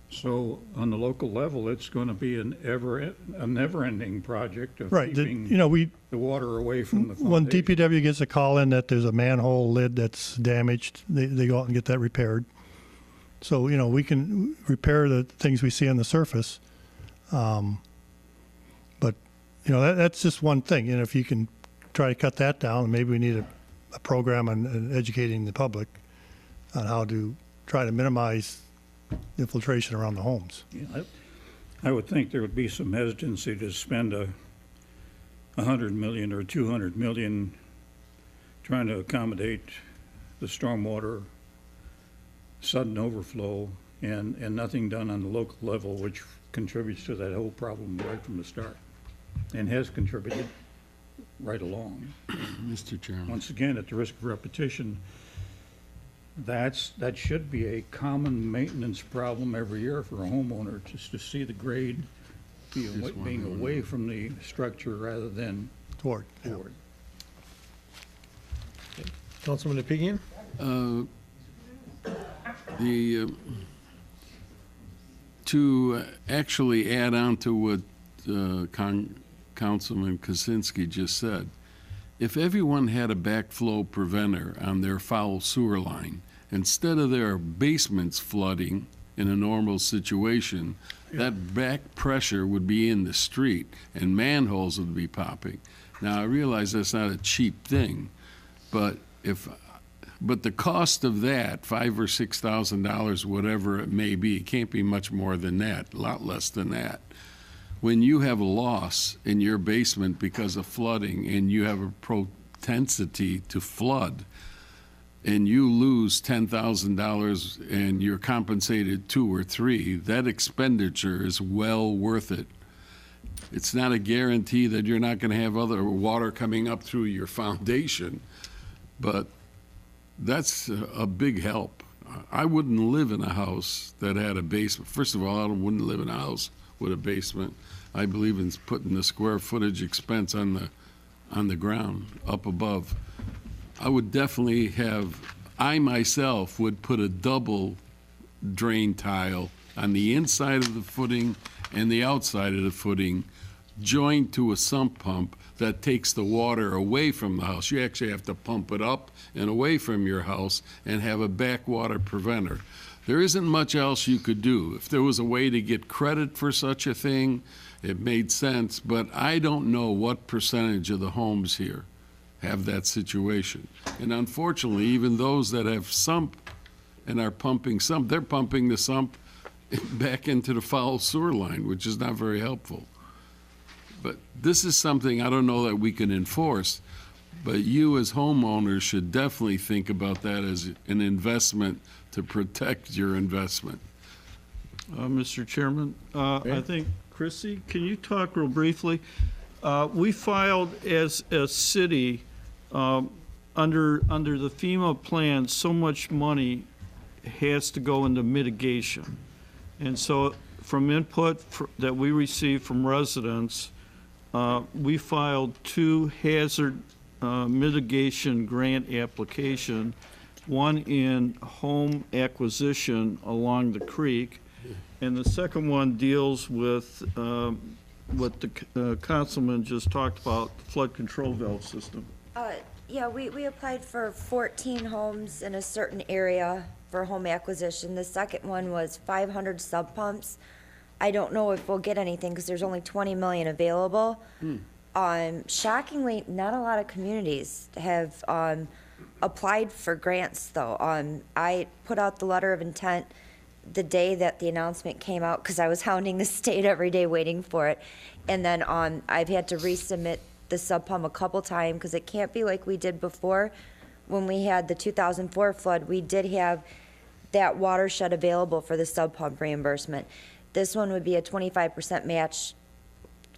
So on the local level, it's going to be a never-ending project of Right. keeping We the water away from the when foundation. DPW gets a call in that there's a manhole lid that's damaged, they go out and get that repaired. So we can repair the things we see on the surface, but that's just one thing. If you can try to cut that down, maybe we need a program on educating the public on how to try to minimize infiltration around the homes. Yeah, I would think there would be some hesitancy to spend $100 million or $200 million trying to accommodate the stormwater sudden overflow and nothing done on the local level, which contributes to that whole problem right from the start and has contributed right along. Mr. Chairman. Once again, at the risk of repetition, that should be a common maintenance problem every year for a homeowner, just to see the grade being away from the structure rather than Toward. toward. Councilman Apigian? To actually add on to what Councilman Kosinski just said, if everyone had a backflow preventer on their foul sewer line, instead of their basements flooding in a normal situation, that back pressure would be in the street and manholes would be popping. Now, I realize that's not a cheap thing, but the cost of that, $5,000 or $6,000, whatever it may be, it can't be much more than that, a lot less than that. When you have a loss in your basement because of flooding and you have a propensity to flood, and you lose $10,000 and you're compensated $2,000 or $3,000, that expenditure is well worth it. It's not a guarantee that you're not going to have other water coming up through your foundation, but that's a big help. I wouldn't live in a house that had a basement. First of all, I wouldn't live in a house with a basement. I believe in putting the square footage expense on the ground, up above. I would definitely I myself would put a double drain tile on the inside of the footing and the outside of the footing, joined to a sump pump that takes the water away from the house. You actually have to pump it up and away from your house and have a backwater preventer. There isn't much else you could do. If there was a way to get credit for such a thing, it made sense, but I don't know what percentage of the homes here have that situation. And unfortunately, even those that have sump and are pumping sump, they're pumping the sump back into the foul sewer line, which is not very helpful. But this is something I don't know that we can enforce, but you as homeowners should definitely think about that as an investment to protect your investment. Mr. Chairman, I think, Chrissy, can you talk real briefly? We filed as a city, under the FEMA plan, so much money has to go into mitigation. And so from input that we received from residents, we filed 2 hazard mitigation grant application, one in home acquisition along the creek, and the second one deals with what the councilman just talked about, the flood control valve system. Yeah, we applied for 14 homes in a certain area for home acquisition. The second one was 500 sub pumps. I don't know if we'll get anything because there's only 20 million available. Shockingly, not a lot of communities have applied for grants though. I put out the letter of intent the day that the announcement came out because I was hounding the state every day waiting for it. And then I've had to resubmit the sub pump a couple times because it can't be like we did before. When we had the 2004 flood, we did have that watershed available for the sub pump reimbursement. This one would be a 25% match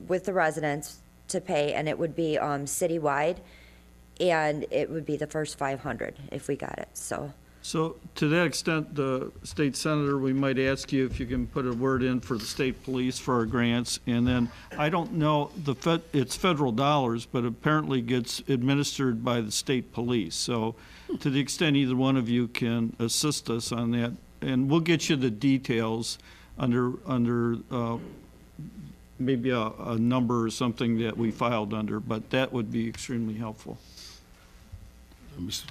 with the residents to pay, and it would be citywide, and it would be the first 500 if we got it. So So to that extent, the state senator, we might ask you if you can put a word in for the state police for our grants. And then, I don't know, it's federal dollars, but apparently gets administered by the state police. So to the extent either one of you can assist us on that, and we'll get you the details under maybe a number or something that we filed under, but that would be extremely helpful.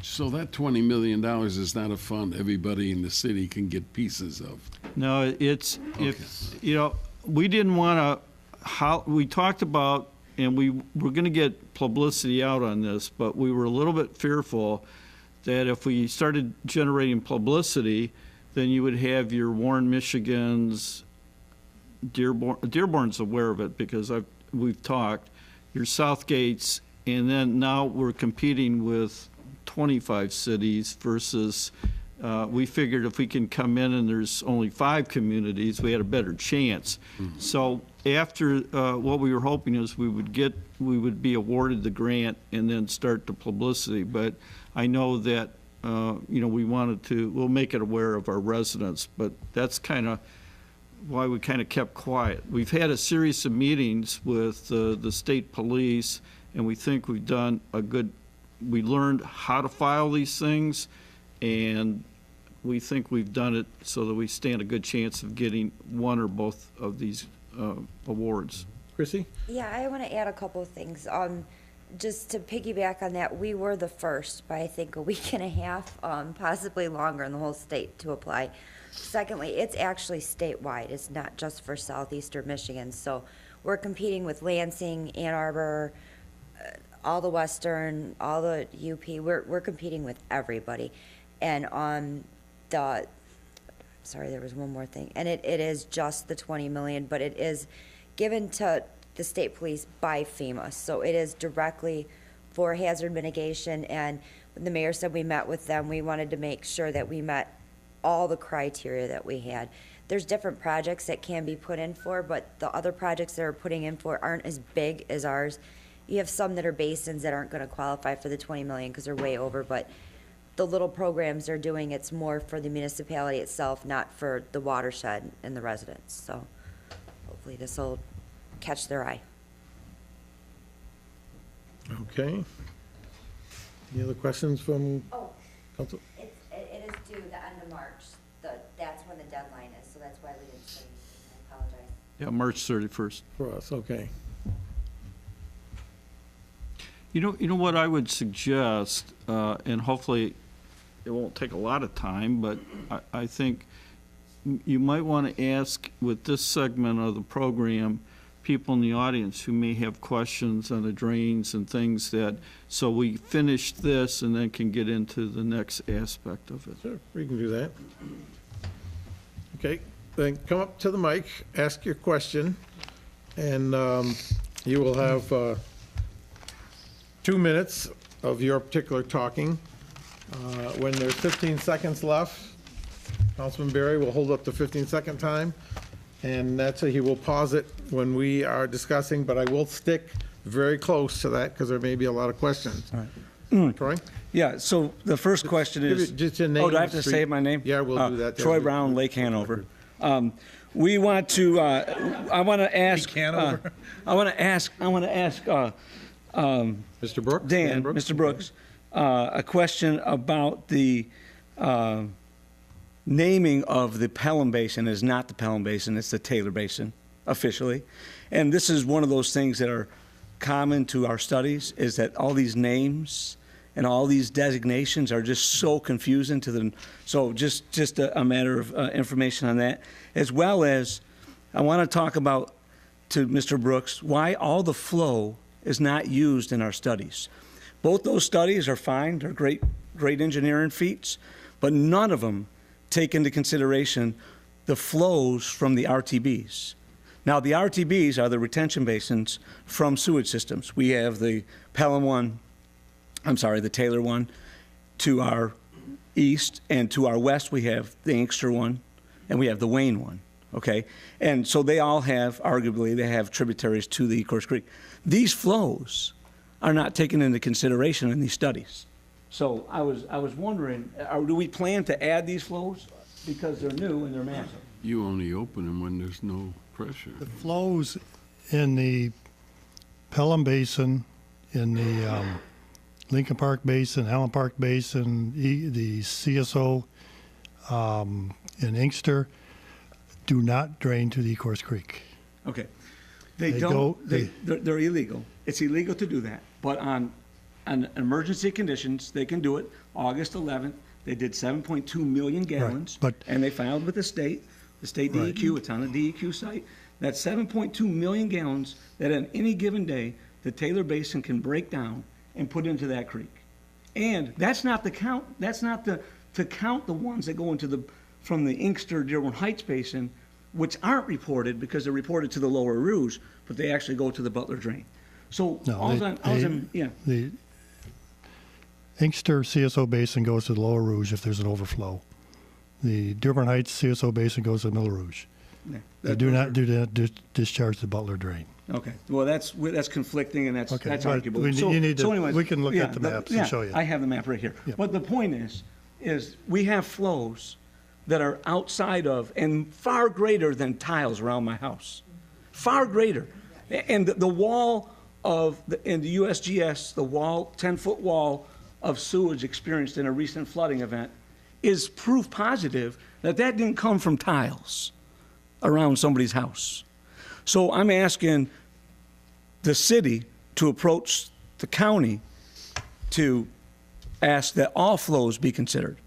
So that $20 million is not a fund everybody in the city can get pieces of? No, it's, if, you know, we didn't want to, we talked about, and we were going to get publicity out on this, but we were a little bit fearful that if we started generating publicity, then you would have your Warren, Michigan's, Dearborn's aware of it because we've talked, your Southgates, and then now we're competing with 25 cities versus, we figured if we can come in and there's only 5 communities, we had a better chance. Mm-hmm. So after, what we were hoping is we would be awarded the grant and then start the publicity. But I know that, you know, we'll make it aware of our residents, but that's kind of why we kind of kept quiet. We've had a series of meetings with the state police, and we think we've done we learned how to file these things, and we think we've done it so that we stand a good chance of getting one or both of these awards. Chrissy? Yeah, I want to add a couple of things. Just to piggyback on that, we were the first by, I think, a week and a half, possibly longer in the whole state to apply. Secondly, it's actually statewide. It's not just for southeastern Michigan. So we're competing with Lansing, Ann Arbor, all the Western, all the UP. We're competing with everybody. And on sorry, there was one more thing. And it is just the 20 million, but it is given to the state police by FEMA. So it is directly for hazard mitigation. And when the mayor said we met with them, we wanted to make sure that we met all the criteria that we had. There's different projects that can be put in for, but the other projects that are putting in for aren't as big as ours. You have some that are basins that aren't going to qualify for the 20 million because they're way over, but the little programs they're doing, it's more for the municipality itself, not for the watershed and the residents. So hopefully this will catch their eye. Okay. Any other questions from Oh, council? it is due the end of March. That's when the deadline is, so that's why we didn't say anything. I apologize. Yeah, March 31st. For us, okay. You know what I would suggest, and hopefully it won't take a lot of time, but I think you might want to ask with this segment of the program, people in the audience who may have questions on the drains and things so we finish this and then can get into the next aspect of it. Sure, we can do that. Okay, then come up to the mic, ask your question, and you will have 2 minutes of your particular talking. When there's 15 seconds left, Councilman Berry will hold up the 15-second time, and he will pause it when we are discussing, but I will stick very close to that because there may be a lot of questions. All right. Troy? Yeah, so the first question is, Just your name. oh, do I have to street. say my name? Yeah, we'll do that. Troy Brown, Lake Hanover. We want to, I want to ask, I want to ask, Mr. Brooks? Dan, Mr. Brooks, a question about the naming of the Pelham Basin is not the Pelham Basin, it's the Taylor Basin officially. And this is one of those things that are common to our studies, is that all these names and all these designations are just so confusing to them. So just a matter of information on that, as well as I want to talk about, to Mr. Brooks, why all the flow is not used in our studies. Both those studies are fine, they're great engineering feats, but none of them take into consideration the flows from the RTBs. Now, the RTBs are the retention basins from sewage systems. We have the Pelham one, the Taylor one to our east, and to our west we have the Inkster one, and we have the Wayne one, okay? And so they all have, arguably, they have tributaries to the Ecorse Creek. These flows are not taken into consideration in these studies. So I was wondering, do we plan to add these flows? Because they're new and they're massive. You only open them when there's no pressure. The flows in the Pelham Basin, in the Lincoln Park Basin, Allen Park Basin, the CSO in Inkster do not drain to the Ecorse Creek. Okay. They They're illegal. It's illegal to do that. But on emergency conditions, they can do it. August 11th, they did 7.2 million gallons. but- and they filed with the state Right. DEQ, it's on the DEQ site. That's 7.2 million gallons that on any given day, the Taylor Basin can break down and put into that creek. And that's not the count, that's not to count the ones that go from the Inkster Dearborn Heights Basin, which aren't reported because they're reported to the Lower Rouge, but they actually go to the Butler Drain. So, yeah. The Inkster CSO Basin goes to the Lower Rouge if there's an overflow. The Dearborn Heights CSO Basin goes to the Middle Rouge. Yeah. They do not discharge the Butler Drain. Okay, well, that's conflicting and that's Okay, but arguable. you need to- So anyways, we can look yeah, at the maps and show you. I have the map right here. Yeah. But the point is we have flows that are outside of and far greater than tiles around my house. Far greater. And the wall in the USGS, the wall, 10-foot wall of sewage experienced in a recent flooding event is proof positive that didn't come from tiles around somebody's house. So I'm asking the city to approach the county to ask that all flows be considered.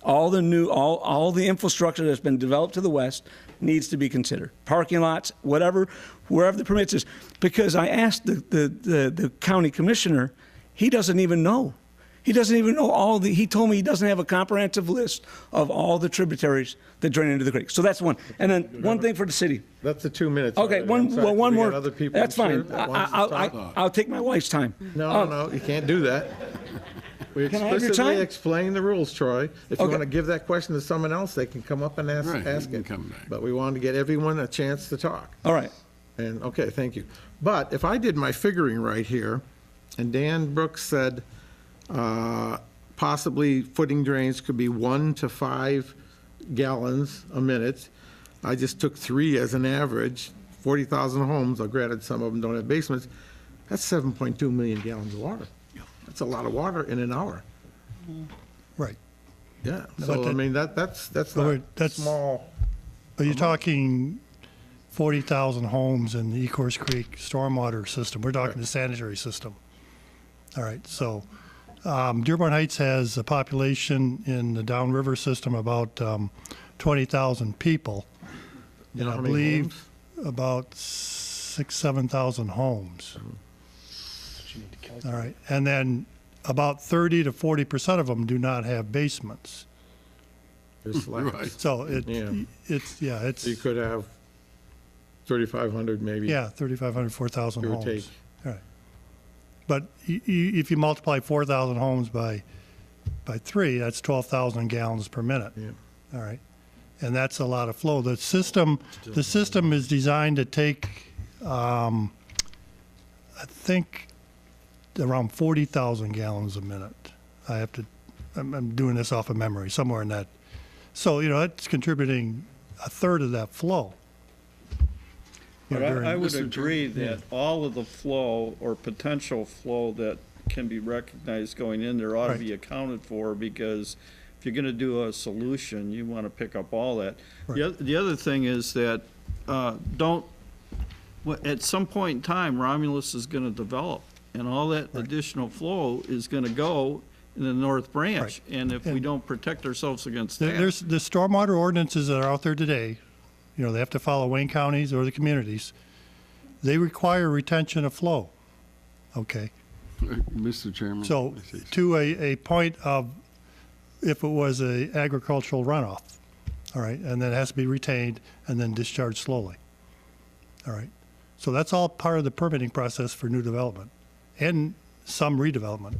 All the infrastructure that's been developed to the west needs to be considered. Parking lots, whatever, wherever the permits is. Because I asked the county commissioner, he doesn't even know. He doesn't even know he told me he doesn't have a comprehensive list of all the tributaries that drain into the creek. So that's one. And then one thing for the city. That's the 2 minutes. Okay, already. I'm sorry. one We got more. other people, That's I'm sure, fine. that wants to talk. I'll take my wife's time. No, you can't do that. We Can I have your explicitly time? explain the rules, Troy. If you Okay. want to give that question to someone else, they can come up and ask Right, ask you it. can come back. But we wanted to get everyone a chance to talk. All right. And, okay, thank you. But if I did my figuring right here, and Dan Brooks said possibly footing drains could be 1 to 5 gallons a minute. I just took 3 as an average, 40,000 homes, granted some of them don't have basements. That's 7.2 million gallons of water. That's a lot of water in an hour. Right. Yeah, But so I that- mean, that's But not that's- small. But you're talking 40,000 homes in the Ecorse Creek stormwater system. We're talking the sanitary system. All right, so Dearborn Heights has a population in the downriver system about 20,000 people. You know And I how many believe homes? about 7,000 homes. All right, and then about 30 to 40% of them do not have basements. There's slabs. Right. So Yeah. it's, So you could have 3,500 maybe. yeah, 3,500, 4,000 Give or homes. take. Right. But if you multiply 4,000 homes by 3, that's 12,000 gallons per minute. Yeah. All right. And that's a lot of flow. The system is designed to take, I think, around 40,000 gallons a minute. I'm doing this off of memory, somewhere in that. So, that's contributing a third of that flow. But I would Mr. agree that all of the flow or potential flow that can be recognized going in there ought to Right. be accounted for, because if you're gonna do a solution, you wanna pick up all that. The other thing is that, at some point in time, Romulus is gonna develop, and all that additional flow is gonna go in the North Branch. Right. And if we And don't protect ourselves against There's that, the stormwater ordinances that are out there today. They have to follow Wayne counties or the communities. They require retention of flow. Okay. Mr. Chairman? So I see. to a point of, if it was a agricultural runoff, all right, and then it has to be retained and then discharged slowly. All right. So that's all part of the permitting process for new development and some redevelopment.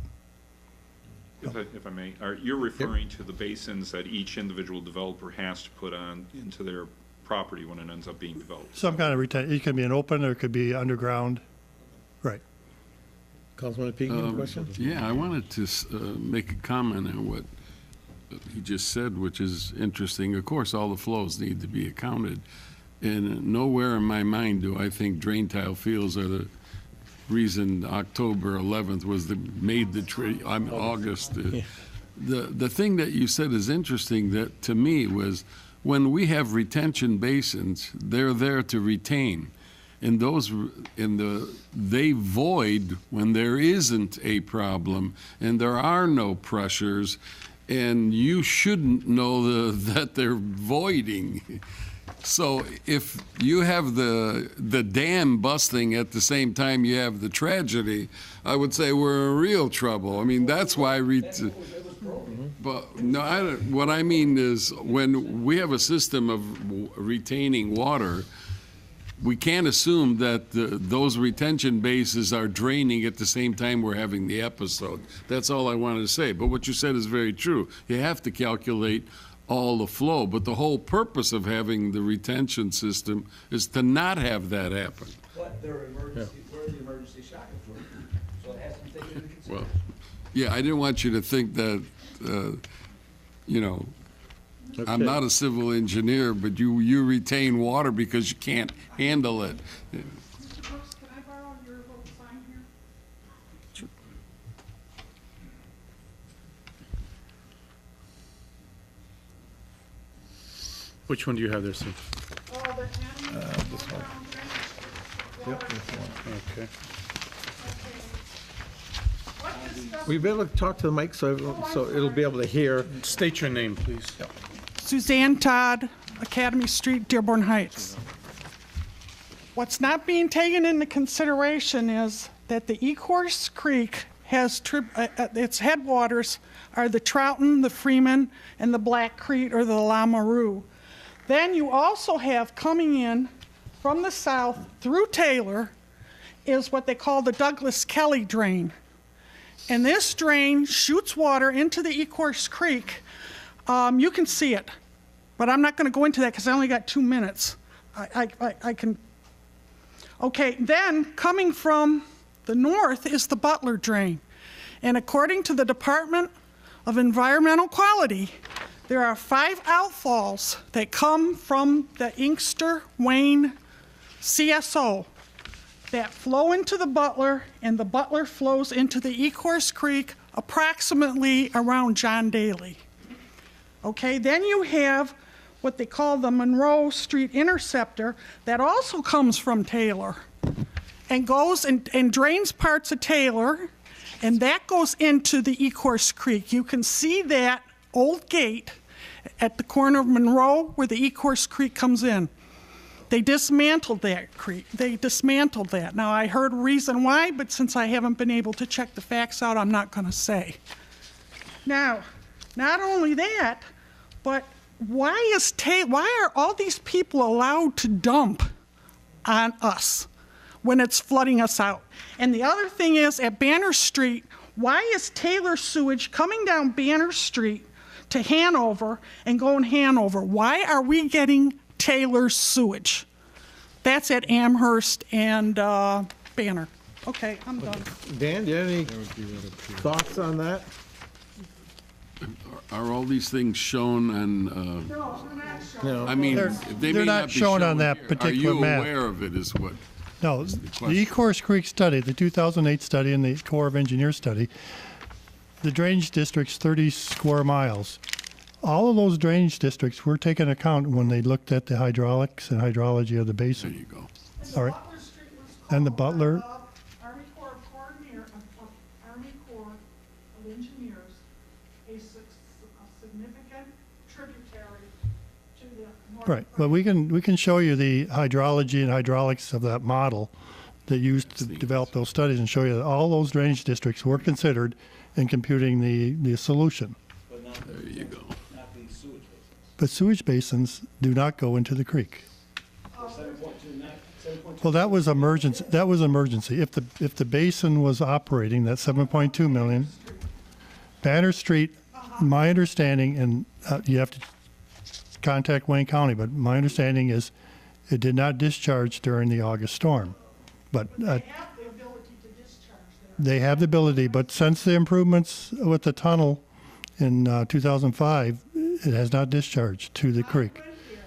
If I may, you're referring to the basins that each individual developer has to put on into their property when it ends up being developed? Some kind of retention. It can be an open or it could be underground. Right. Councilman Pekin, question? Yeah, I wanted to make a comment on what he just said, which is interesting. Of course, all the flows need to be accounted. And nowhere in my mind do I think drain tile fields are the reason October 11th was made the tree. I'm August. The thing that you said is interesting that to me was when we have retention basins, they're there to retain. And they void when there isn't a problem and there are no pressures, and you shouldn't know that they're voiding. So if you have the dam busting at the same time you have the tragedy, I would say we're in real trouble. I mean, that's why but no, what I mean is when we have a system of retaining water, we can't assume that those retention bases are draining at the same time we're having the episode. That's all I wanted to say. But what you said is very true. You have to calculate all the flow. But the whole purpose of having the retention system is to not have that happen. But they're emergency, we're the emergency shock absorber, so it has to be taken into consideration. Well, yeah, I didn't want you to think that, you know, I'm not a civil engineer, but you retain water because you can't handle it. Mr. Brooks, can I borrow your little sign here? Which one do you have there, Sue? Oh, the animal. This one. Yep, this one. Okay. We better talk to the mic so it'll be able to hear. State your name, please. Suzanne Todd, Academy Street, Dearborn Heights. What's not being taken into consideration is that the Ecorse Creek has its headwaters are the Trouton, the Freeman, and the Black Creek or the Lamoureux. Then you also have coming in from the south through Taylor is what they call the Douglas Kelly drain. And this drain shoots water into the Ecorse Creek. You can see it, but I'm not going to go into that because I only got 2 minutes. I can. Okay, then coming from the north is the Butler drain. And according to the Department of Environmental Quality, there are 5 outfalls that come from the Inkster Wayne CSO that flow into the Butler, and the Butler flows into the Ecorse Creek approximately around John Daly. Okay, then you have what they call the Monroe Street Interceptor that also comes from Taylor and goes and drains parts of Taylor, and that goes into the Ecorse Creek. You can see that old gate at the corner of Monroe where the Ecorse Creek comes in. They dismantled that creek. They dismantled that. Now, I heard a reason why, but since I haven't been able to check the facts out, I'm not going to say. Now, not only that, but why are all these people allowed to dump on us when it's flooding us out? And the other thing is, at Banner Street, why is Taylor sewage coming down Banner Street to Hanover and going Hanover? Why are we getting Taylor sewage? That's at Amherst and Banner. Okay, I'm done. Dan, do you have any thoughts on that? Are all these things shown on, No, we're not sure. No. I mean, They're- they they're may not not be shown on shown that here. particular map. Are you aware of it is what? No, the the question. Ecorse Creek study, the 2008 study and the Corps of Engineers study, the drainage district's 30 square miles. All of those drainage districts were taken account when they looked at the hydraulics and hydrology of the There basin. you go. All right. And the Butler, Army Corps of Engineers, a significant tributary to the North. right, but we can show you the hydrology and hydraulics of that model that used to develop those studies and show you that all those drainage districts were considered in computing the solution. There you go. But sewage basins do not go into the creek. Well, that was emergency. That was emergency. If the basin was operating, that 7.2 million, Banner Street, my understanding, and you have to contact Wayne County, but my understanding is it did not discharge during the August storm. But They have the ability to discharge They have the ability, but since the improvements with the tunnel in 2005, it has not discharged to the creek. I went there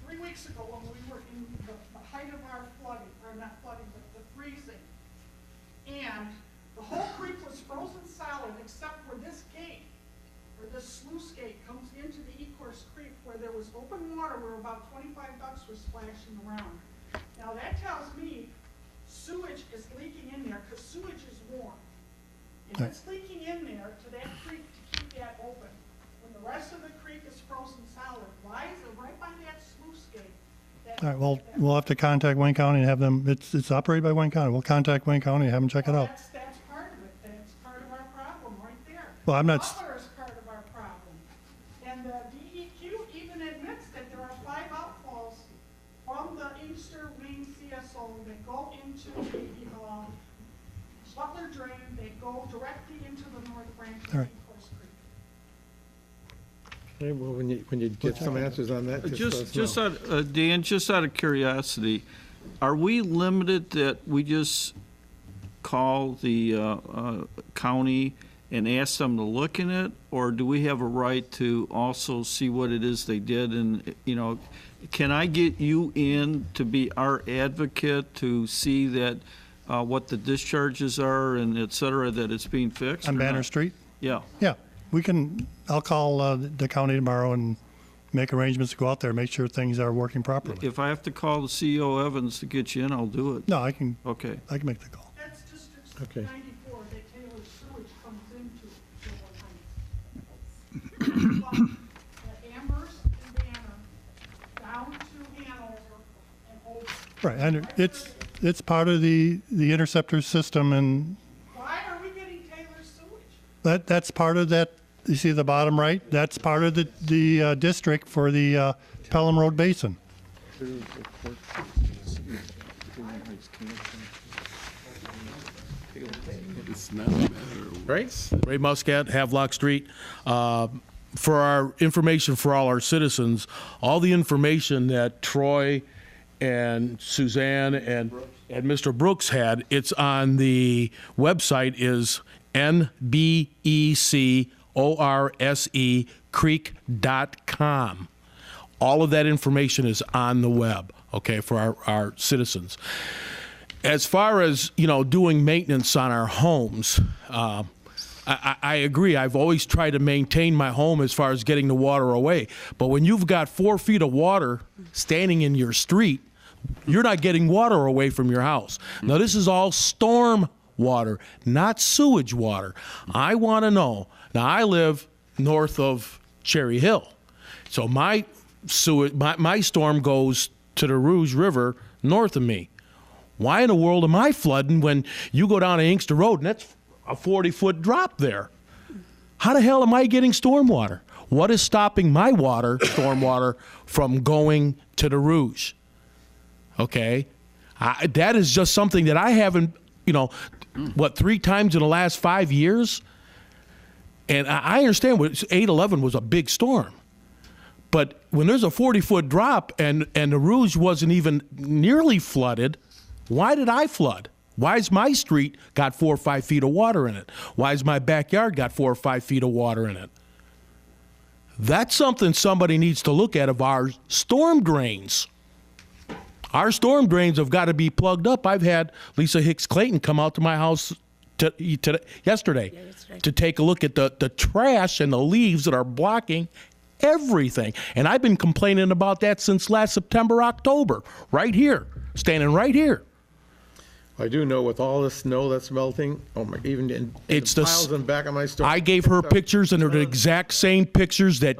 3 weeks ago when we were in the height of our flooding, or not flooding, but the freezing. And the whole creek was frozen solid except for this gate, or this sluice gate comes into the Ecorse Creek where there was open water where about 25 ducks were splashing around. Now that tells me sewage is leaking in there, because sewage is warm. If it's leaking in there to that creek to keep that open, when the rest of the creek is frozen solid, why is it right by that sluice gate? All right, well, we'll have to contact Wayne County and have them, it's operated by Wayne County. We'll contact Wayne County and have them check it out. That's part of it, that's part of our problem right there. Well, I'm not, Water is part of our problem. And the DEQ even admits that there are 5 outfalls from the Inkster main CSO that go into the Butler drain, that go directly into the north branch of All right. Ecorse Creek. Okay, well, when you get some answers on that, just let us know. Dan, just out of curiosity, are we limited that we just call the county and ask them to look in it? Or do we have a right to also see what it is they did? And, you know, can I get you in to be our advocate to see that what the discharges are and et cetera, that it's being fixed? on or Banner not? Street? Yeah. Yeah, we can, I'll call the county tomorrow and make arrangements to go out there, make sure things are working properly. If I have to call the CEO Evans to get you in, I'll do it. No, I can Okay. make the call. That's District Okay. 94 that Taylor sewage comes into Dearborn Heights. At Amherst and Banner, down to Hanover and over. Right, and it's part of the interceptor system, and Why are we getting Taylor sewage? that's part of that, you see the bottom right? That's part of the district for the Pelham Road Basin. It's not a matter of Right? Ray Muscat, Havelock Street. For our information for all our citizens, all the information that Troy and Suzanne and Mr. Brooks had, it's on the website is NBECORSE creek.com. All of that information is on the web, okay, for our citizens. As far as, doing maintenance on our homes, I agree. I've always tried to maintain my home as far as getting the water away. But when you've got 4 feet of water standing in your street, you're not getting water away from your house. Now, this is all storm water, not sewage water. I want to know. Now, I live north of Cherry Hill. So my storm goes to the Rouge River north of me. Why in the world am I flooding when you go down to Inkster Road and that's a 40-foot drop there? How the hell am I getting stormwater? What is stopping my stormwater, from going to the Rouge? Okay? That is just something that I haven't, 3 times in the last 5 years? And I understand 8/11 was a big storm. But when there's a 40-foot drop and the Rouge wasn't even nearly flooded, why did I flood? Why's my street got 4 or 5 feet of water in it? Why's my backyard got 4 or 5 feet of water in it? That's something somebody needs to look at of our storm drains. Our storm drains have got to be plugged up. I've had Lisa Hicks Clayton come out to my house yesterday to take a look at the trash and the leaves that are blocking everything. And I've been complaining about that since last September, October, right here, standing right here. I do know with all the snow that's melting, even in It's the the piles in the back of my store. I gave her pictures, and they're the exact same pictures that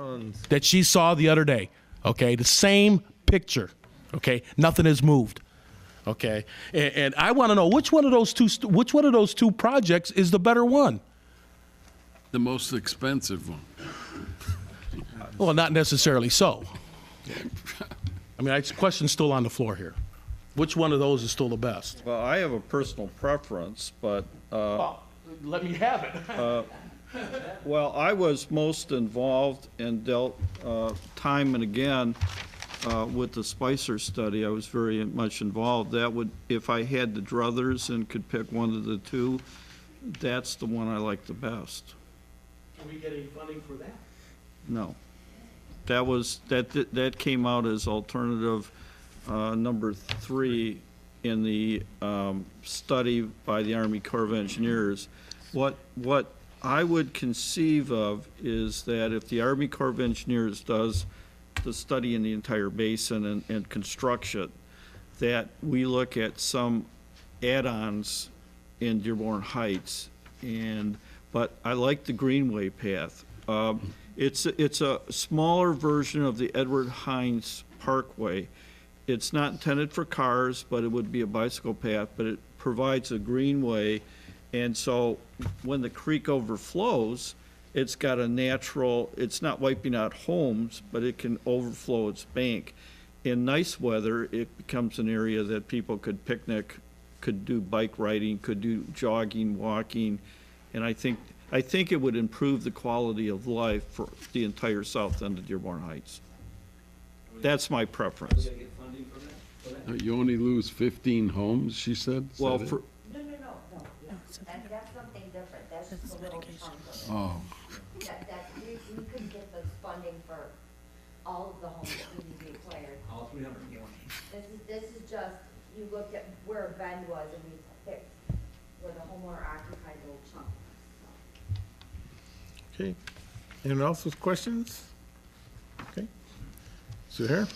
she saw the other day. Okay, the same picture. Okay, nothing has moved. Okay, and I want to know which one of those two projects is the better one. the most expensive one. Well, not necessarily so. I mean, the question's still on the floor here. Which one of those is still the best? Well, I have a personal preference, but, Let me have it. well, I was most involved and dealt time and again with the Spicer study, I was very much involved. That would, if I had the druthers and could pick one of the two, that's the one I like the best. Can we get any funding for that? No. That came out as alternative number 3 in the study by the Army Corps of Engineers. What I would conceive of is that if the Army Corps of Engineers does the study in the entire basin and constructs it, that we look at some add-ons in Dearborn Heights. But I like the Greenway path. It's a smaller version of the Edward Hines Parkway. It's not intended for cars, but it would be a bicycle path, but it provides a greenway. And so when the creek overflows, it's got a natural, it's not wiping out homes, but it can overflow its bank. In nice weather, it becomes an area that people could picnic, could do bike riding, could do jogging, walking. And I think it would improve the quality of life for the entire south end of Dearborn Heights. That's my preference. You only lose 15 homes, she said? Is Well, that it? for, No. That's something different. That's just a little chunk of it. Oh, We couldn't get the funding for all of the homes that need to be acquired. All 301. This is just, you looked at where a bend was and we picked where the homeowner occupied the little chunk. Okay. Anyone else with questions? Okay. Zuhair?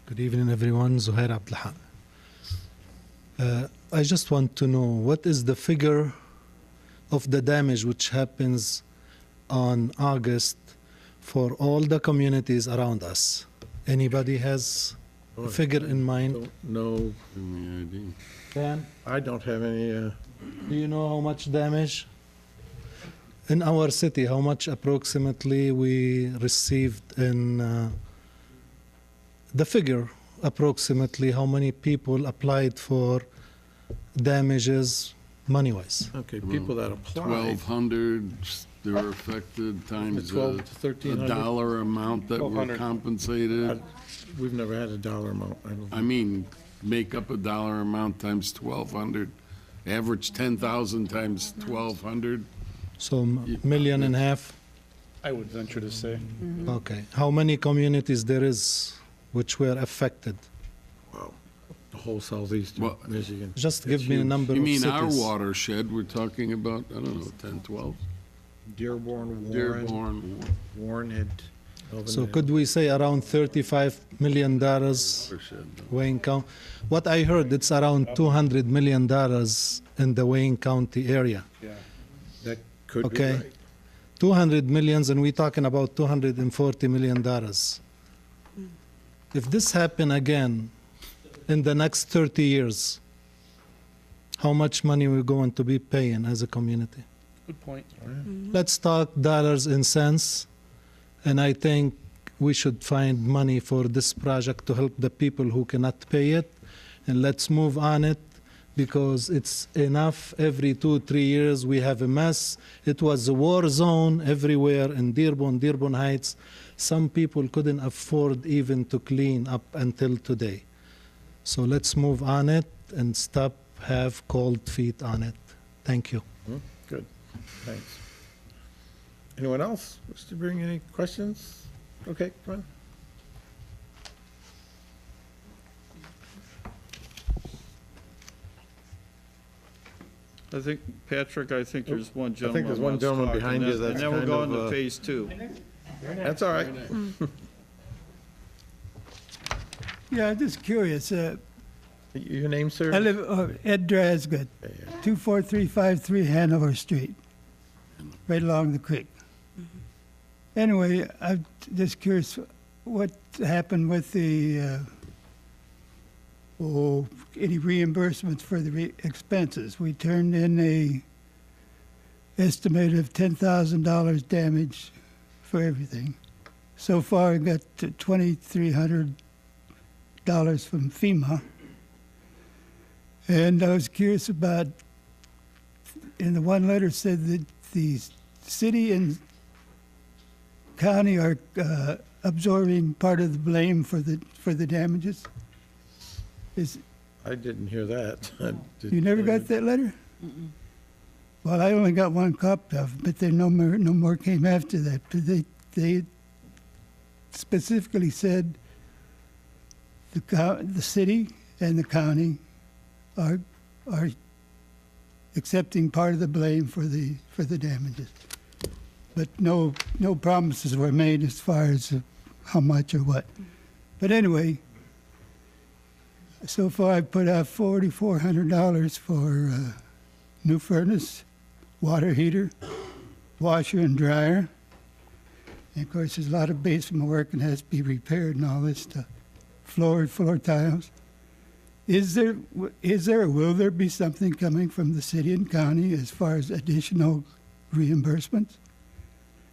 Good evening, everyone. Zuhair Abdelhaq. I just want to know what is the figure of the damage which happens on August for all the communities around us. Anybody has a figure in mind? No, any idea? Dan, I don't have any, do you know how much damage? In our city, how much approximately we received in the figure, approximately how many people applied for damages money-wise? okay, people that applied. 1,200 that were affected times 12 to a 1,300. dollar amount that were 1,200. compensated. We've never had a dollar amount. I don't I mean, make up a dollar amount times 1,200, average 10,000 times 1,200. So million and a half? I would venture to say. Okay. How many communities there is which were affected? Wow. The whole southeastern Well, Michigan. Just It's give me a huge. number You of mean cities. our watershed, we're talking about, I don't know, 10, 12? Dearborn, Warren, Dearborn, Warren had, So could we say around $35 million watershed. Wayne County? What I heard, it's around $200 million in the Wayne County area. That could be Okay. right. 200 millions, and we're talking about $240 million. If this happen again in the next 30 years, how much money we're going to be paying as a community? Good point. Let's talk dollars and cents, and I think we should find money for this project to help the people who cannot pay it, and let's move on it, because it's enough. Every 2-3 years we have a mess. It was a war zone everywhere in Dearborn Heights. Some people couldn't afford even to clean up until today. So let's move on it and stop have cold feet on it. Thank you. Good, thanks. Anyone else wish to bring any questions? Okay, come on. I think, Patrick, I think there's one I think gentleman. there's one wants to gentleman talk, behind and you then- that's And then we'll kind go of, into phase 2. That's all right. Yeah, I'm just curious. Your name, sir? I live Ed Drasgood, 24353 Hanover Street, right along the creek. Anyway, I'm just curious what happened with the any reimbursements for the expenses. We turned in a estimate of $10,000 damage for everything. So far, I got $2,300 from FEMA. And I was curious about, in the one letter said that the city and county are absorbing part of the blame for the damages. I didn't hear that. You never got that letter? Well, I only got one copy of it, but then no more came after that. But they specifically said the city and the county are accepting part of the blame for the damages. But no promises were made as far as how much or what. But anyway, so far I've put out $4,400 for new furnace, water heater, washer and dryer. And of course, there's a lot of basement work and has to be repaired and all this stuff. Floor tiles. Is there or will there be something coming from the city and county as far as additional reimbursements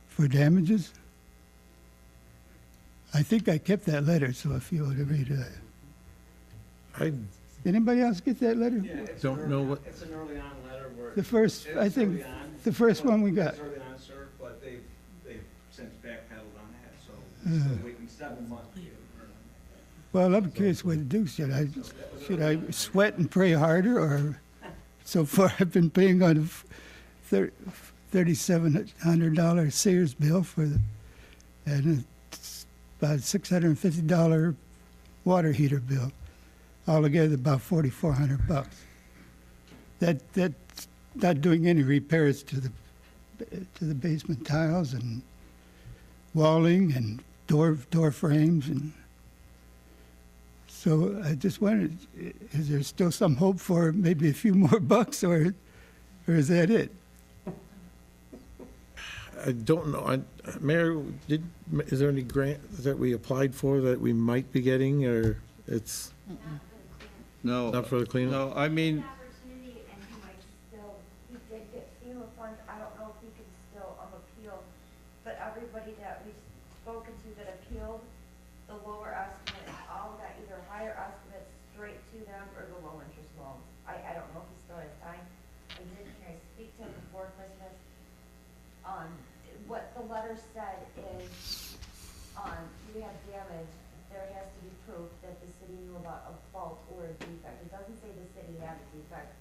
for damages? I think I kept that letter, so if you want to read it. I Anybody else get that letter? don't know what, It's an early on letter where. The first, I think, the first one we got. It's early on, sir, but they've since backpedaled on that, so we're still waiting 7 months to get it heard on that. Well, I'm curious what to do. Should I sweat and pray harder, or so far I've been paying on a $3,700 Sears bill and it's about $650 water heater bill. Altogether about $4,400. That's not doing any repairs to the basement tiles and walling and door frames, and so I just wondered, is there still some hope for maybe a few more bucks, or is that it? I don't know. Mayor, is there any grant that we applied for that we might be getting, or it's No. not for the cleanup? No, I mean, Opportunity, and he might still, he did get FEMA funds, I don't know if he can still appeal, but everybody that we've spoken to that appealed, the lower estimate, all got either higher estimates straight to them or the low interest loans. I don't know if he still has time. I did hear I speak to him before Christmas. What the letter said is, you have damage, there has to be proof that the city knew about a fault or a defect. It doesn't say the city had a defect.